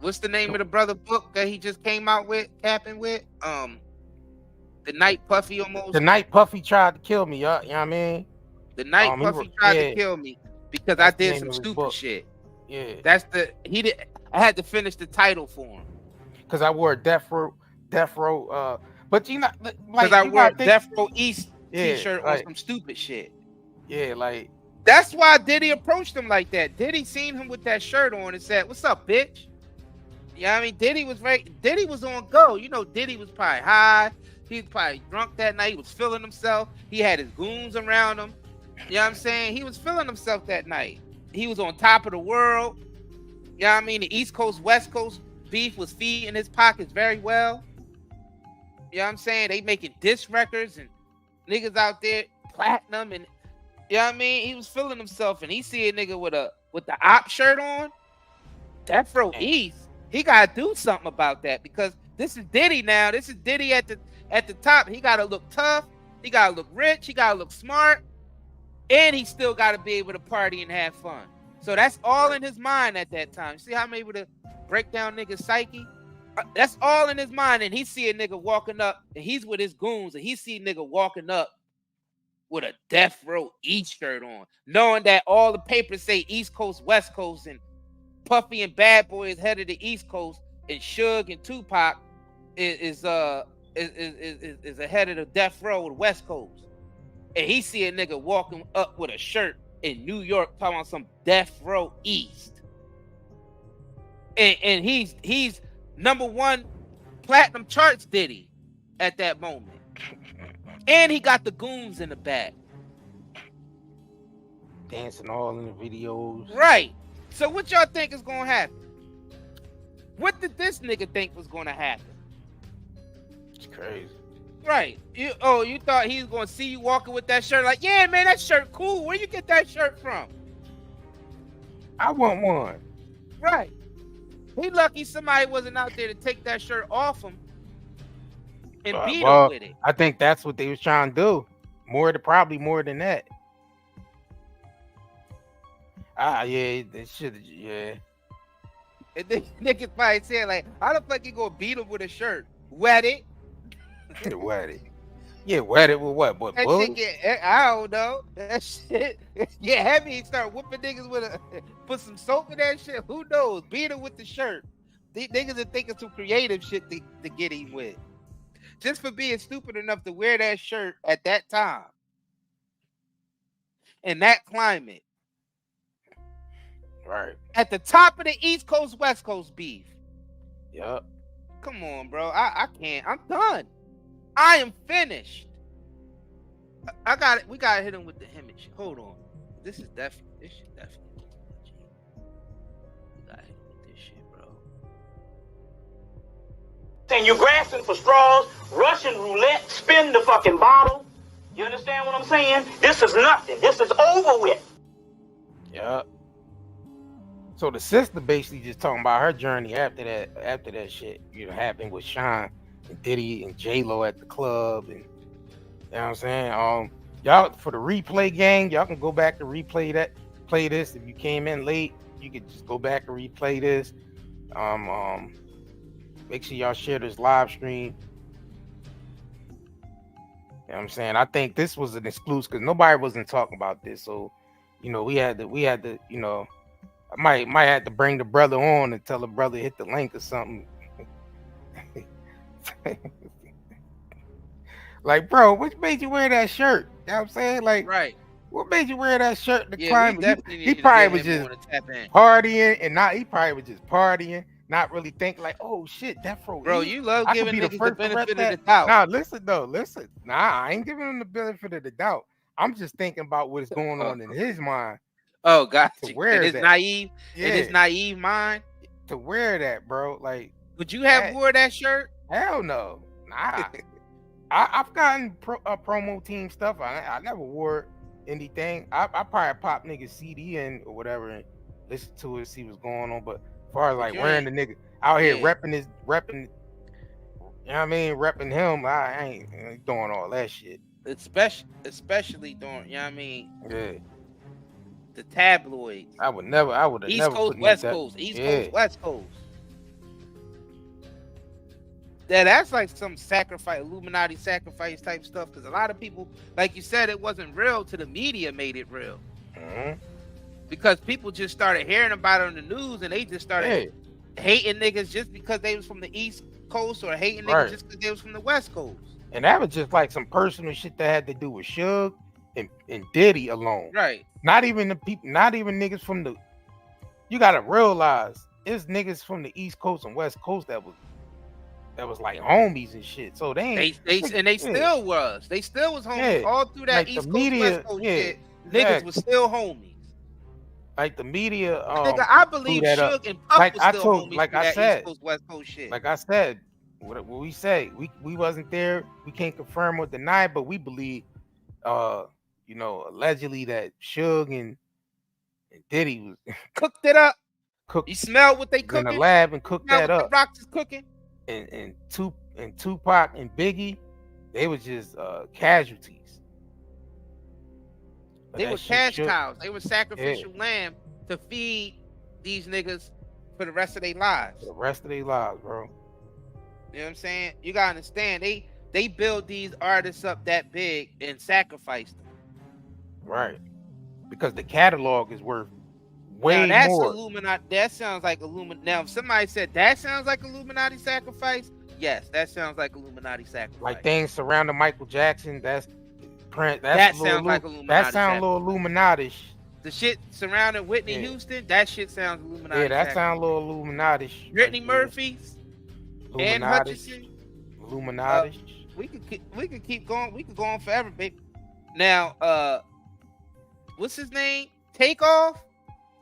What's the name of the brother book that he just came out with, capping with? The night Puffy almost. The night Puffy tried to kill me. You know what I mean? The night Puffy tried to kill me because I did some stupid shit. Yeah, I had to finish the title for him because I wore a Death Row. But you know, like because I wore a Death Row East T-shirt on some stupid shit. Yeah, like that's why Diddy approached him like that. Diddy seen him with that shirt on and said, "What's up, bitch?" Yeah, I mean, Diddy was on go. You know, Diddy was probably high. He was probably drunk that night. He was feeling himself. He had his goons around him. You know what I'm saying? He was feeling himself that night. He was on top of the world. You know what I mean? The East Coast, West Coast beef was feeding his pockets very well. You know what I'm saying? They making diss records and niggas out there platinum and you know what I mean? He was feeling himself and he see a nigga with the op shirt on. Death Row East. He gotta do something about that because this is Diddy now. This is Diddy at the top. He gotta look tough. He gotta look rich. He gotta look smart. And he still gotta be able to party and have fun. So that's all in his mind at that time. You see how I'm able to break down niggas' psyche? That's all in his mind. And he see a nigga walking up and he's with his goons and he see a nigga walking up with a Death Row East shirt on, knowing that all the papers say East Coast, West Coast, and Puffy and Bad Boy is head of the East Coast, and Suge and Tupac is ahead of the Death Row, the West Coast. And he see a nigga walking up with a shirt in New York talking about some Death Row East. And he's #1 platinum charts Diddy at that moment. And he got the goons in the back. Dancing all in the videos. Right. So what y'all think is gonna happen? What did this nigga think was gonna happen? It's crazy. Right. You thought he was gonna see you walking with that shirt? Like, yeah, man, that shirt cool. Where you get that shirt from? I want one. Right. He lucky somebody wasn't out there to take that shirt off him and beat him with it. I think that's what they was trying to do. Probably more than that. Yeah, they should have, yeah. And then niggas probably saying, like, how the fuck you gonna beat him with a shirt? Wet it? Wet it. Yeah, wet it with what? What, bullets? I don't know. That shit. Yeah, heavy. Start whooping niggas with put some soap in that shit. Who knows? Beat him with the shirt. These niggas are thinking some creative shit to get him with. Just for being stupid enough to wear that shirt at that time. In that climate. Right. At the top of the East Coast, West Coast beef. Yup. Come on, bro. I can't. I'm done. I am finished. I got it. We gotta hit him with the image. Hold on. This shit definitely. We gotta hit him with this shit, bro. And you're grasping for straws, Russian roulette, spin the fucking bottle. You understand what I'm saying? This is nothing. This is over with. Yup. So the sister basically just talking about her journey after that shit, happened with Shyne and Diddy and J-Lo at the club, and you know what I'm saying? Y'all, for the replay gang, y'all can go back and play this. If you came in late, you could just go back and replay this. Make sure y'all share this live stream. You know what I'm saying? I think this was an exclusive because nobody wasn't talking about this. So, we had to, I might have to bring the brother on and tell the brother hit the link or something. Like, bro, what made you wear that shirt? You know what I'm saying? Like, right. What made you wear that shirt to Yeah, climb? He probably was just partying and he probably was just partying, not really thinking like, oh shit, Death Row. Bro, you love giving niggas the benefit of the doubt. Nah, listen. Nah, I ain't giving him the benefit of the doubt. I'm just thinking about what's going on in his mind. Oh, gotcha. To wear in his naive, in his naive mind. To wear that, bro. Like, would you have wore that shirt? Hell no. Nah. I've gotten promo team stuff. I never wore anything. I probably pop niggas CD in or whatever and listen to it, see what's going on. But as far as like wearing the nigga out here repping, you know what I mean, repping him, I ain't doing all that shit. Especially doing, you know what I mean? Yeah. The tabloids. I would have East never Coast, West Coast, East Coast, West Coast. Yeah, that's like some sacrifice, Illuminati sacrifice type stuff. Because a lot of people, like you said, it wasn't real till the media made it real. Mm-hmm. Because people just started hearing about it on the news, and they just started hating niggas just because they was from the East Coast, or hating niggas just because they was from the West Coast. And that was just like some personal shit that had to do with Suge and Diddy alone. Right. Not even the people, not even niggas from the. You gotta realize it's niggas from the East Coast and West Coast that was like homies and shit. So they still was. They still was homies all through that like East Coast, West Coast shit. Niggas was still homies. Like the media, nigga, I believe Suge and Puff was still homies. Like I that said, East Coast, West Coast shit. Like I said, what we say, we wasn't there. We can't confirm or deny, but we believe, allegedly that Suge and Diddy was cooked it up. You smelled what they cooked in the lab and cooked that up. The Rocks is cooking. And Tupac and Biggie, they was just casualties. They were cash cows. They were sacrificial lamb to feed these niggas for the rest of their lives. For the rest of their lives, bro. You know what I'm saying? You gotta understand, they build these artists up that big and sacrifice them. Right. Because the catalog is worth way now, that's more. Illuminati. That sounds like Illuminati. Now, if somebody said that sounds like Illuminati sacrifice, yes, that sounds like Illuminati sacrifice. Like things surrounding Michael Jackson, that sounds like Illuminati. That sounds a little Illuminati-ish. the shit surrounding Whitney Houston, that shit sounds Illuminati. Yeah, that sounds a little Illuminati. Brittany Murphy's, Ann Hutchinson, Illuminati. We could keep going. We could go on forever, baby. Now, what's his name? Takeoff,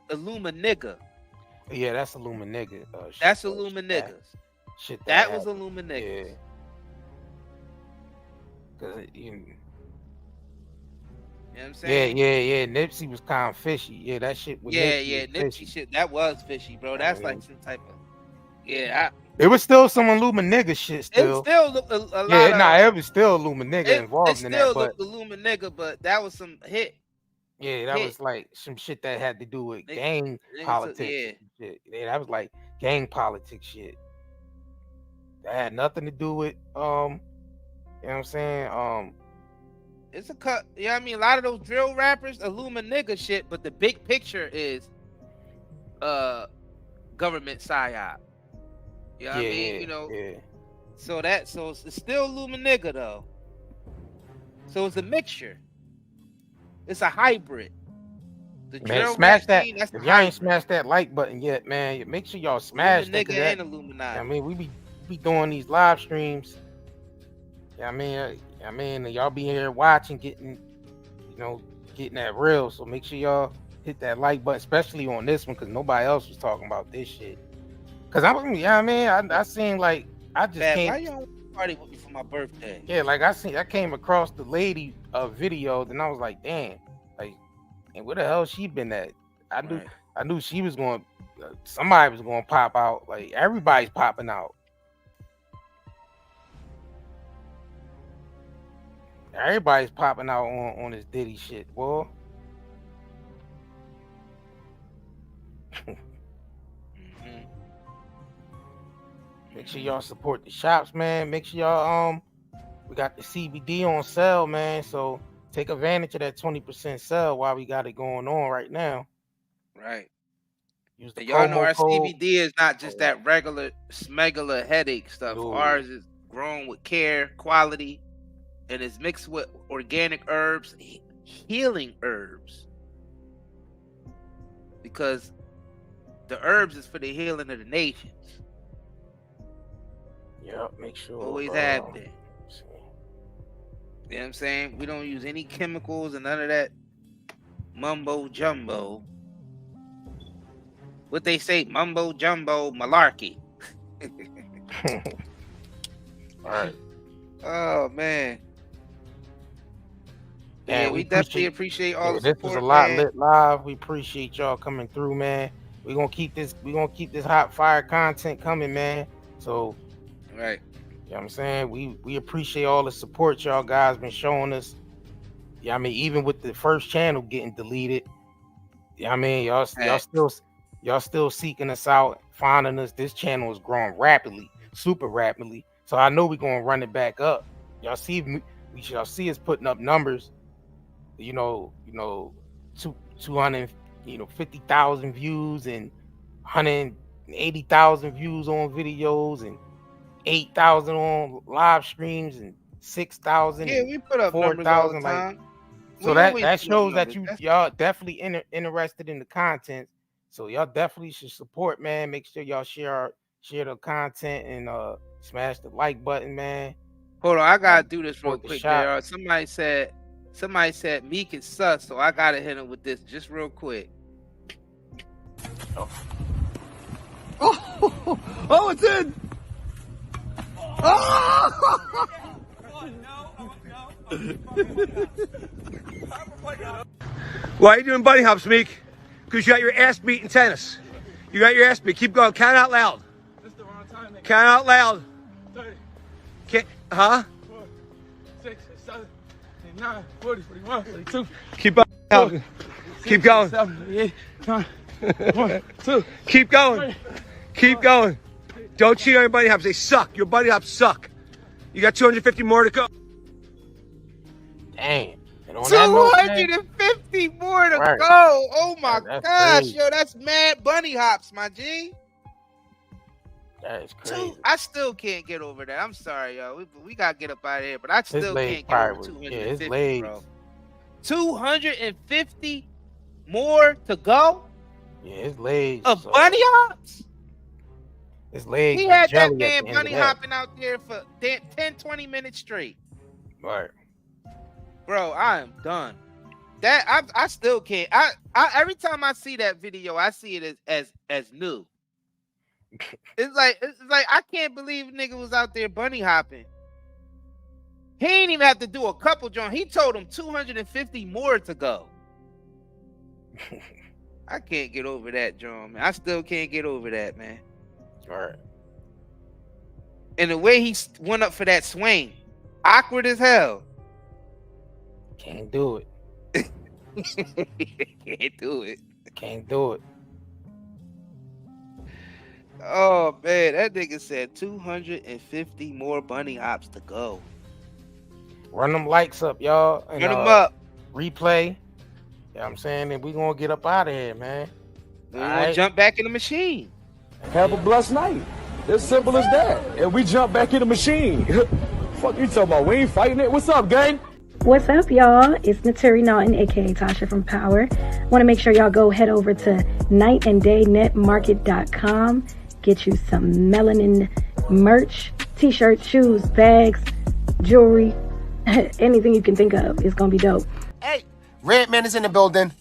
Illuminigga. Yeah, that's Illuminigga. That's Illuminiggas. Shit, that was Illuminiggas. Yeah. Cause you know what I'm saying? Yeah. Nipsey was kind of fishy. Yeah, that shit was Nipsey shit. That was fishy, bro. That's like some type of it was still some Illuminigga shit. Still, it still looked a lot. It was still Illuminigga involved in that. It still looked Illuminigga, but that was some hit. Yeah, that was like some shit that had to do with gang politics. Shit. Yeah, that was like gang politics shit. That had nothing to do with you know what I'm saying? It's a cut. Yeah, I mean a lot of those drill rappers, Illuminigga shit, but the big picture is government psyop. You know what I mean? You know. Yeah. So it's still Illuminigga though. So it's a mixture. It's a hybrid. The man, smash that. If y'all ain't smashed that like button yet, man, make sure y'all smash that. And Illuminati. I mean, we be doing these live streams. I mean, y'all be here watching, getting that real. So make sure y'all hit that like button, especially on this one, because nobody else was talking about this shit. Cause I seen like I just came. Why you don't party with me for my birthday? Yeah, like I came across the lady video, and I was like, damn, like, and where the hell she been at? I knew she was going. Somebody was going to pop out. Like everybody's popping out. Everybody's popping out on this Diddy shit, boy. Make sure y'all support the shops, man. Make sure y'all we got the CBD on sale, man. So take advantage of that 20% sale while we got it going on right now. Right. Use the y'all know our code. CBD is not just that regular smuggler headache stuff. Ooh. Ours is grown with care, quality, and it's mixed with organic herbs, healing herbs. Because the herbs is for the healing of the nations. Yeah, make sure. Always have been. You know what I'm saying? We don't use any chemicals and none of that mumbo jumbo. What they say, mumbo jumbo malarkey. All right. Oh man. Yeah, we definitely appreciate all the support. This was a lot lit live. We appreciate y'all coming through, man. We're gonna keep this hot fire content coming, man. So right. You know what I'm saying? We appreciate all the support y'all guys been showing us. Yeah, I mean, even with the first channel getting deleted, yeah, I mean, y'all still seeking us out, finding us. This channel is growing rapidly, super rapidly. So I know we're gonna run it back up. Y'all see us putting up numbers, 250,000 views and 180,000 views on videos and 8,000 on live streams and 6,000. Yeah, we put up 4,000. Like, so that shows that y'all definitely interested in the content. So y'all definitely should support, man. Make sure y'all share the content and smash the like button, man. Hold on, I gotta do this real quick. JR. Somebody said Meek is sus, so I gotta hit him with this just real quick. Oh, it's in. Why are you doing bunny hops, Meek? Because you got your ass beat in tennis. You got your ass beat. Keep going. Count out loud. This is the wrong time. Count out loud. 30. Huh? 4, 6, 7, 8, 9, 40, 41, 42. Keep going. Keep going. 7, 8, 9, 1, 2. Keep going. Keep going. Don't cheat on your bunny hops. They suck. Your bunny hops suck. You got 250 more to go. Damn. 250 more to go. Oh my gosh, crazy. Yo, that's mad bunny hops, my G. That is crazy. I still can't get over that. I'm sorry, yo. We gotta get up out of here, but I still can't get over 250, bro. 250 more to go. Yeah, his legs. Of bunny hops. His legs. He had that man bunny hopping out there for 10, 20 minutes straight. Right. Bro, I am done. That I still can't. I every time I see that video, I see it as new. It's like I can't believe nigga was out there bunny hopping. He ain't even have to do a couple, John. He told him 250 more to go. I can't get over that, John, man. I still can't get over that, man. All right. And the way he went up for that swing, awkward as hell. Can't do it. Can't do it. Can't do it. Oh man, that nigga said 250 more bunny hops to go. Run them likes up, y'all. And, run them up. Replay. You know what I'm saying? And we gonna get up out of here, man. We gonna jump back in the machine. Have a blessed night. It's simple as that. And we jump back in the machine. Fuck you talking about? We ain't fighting it. What's up, gang? What's up, y'all? It's Naturi Naughton, aka Tasha from Power. Want to make sure y'all go head over to nightanddaynetmarket.com. Get you some melanin merch, t-shirts, shoes, bags, jewelry, anything you can think of. It's gonna be dope. Hey, Redman is in the building.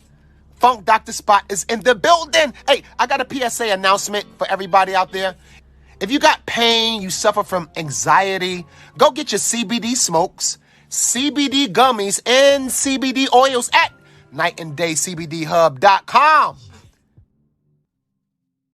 Funk Dr. Spot is in the building. Hey, I got a PSA announcement for everybody out there. If you got pain, you suffer from anxiety, go get your CBD smokes, CBD gummies, and CBD oils at nightanddayscbdhub.com.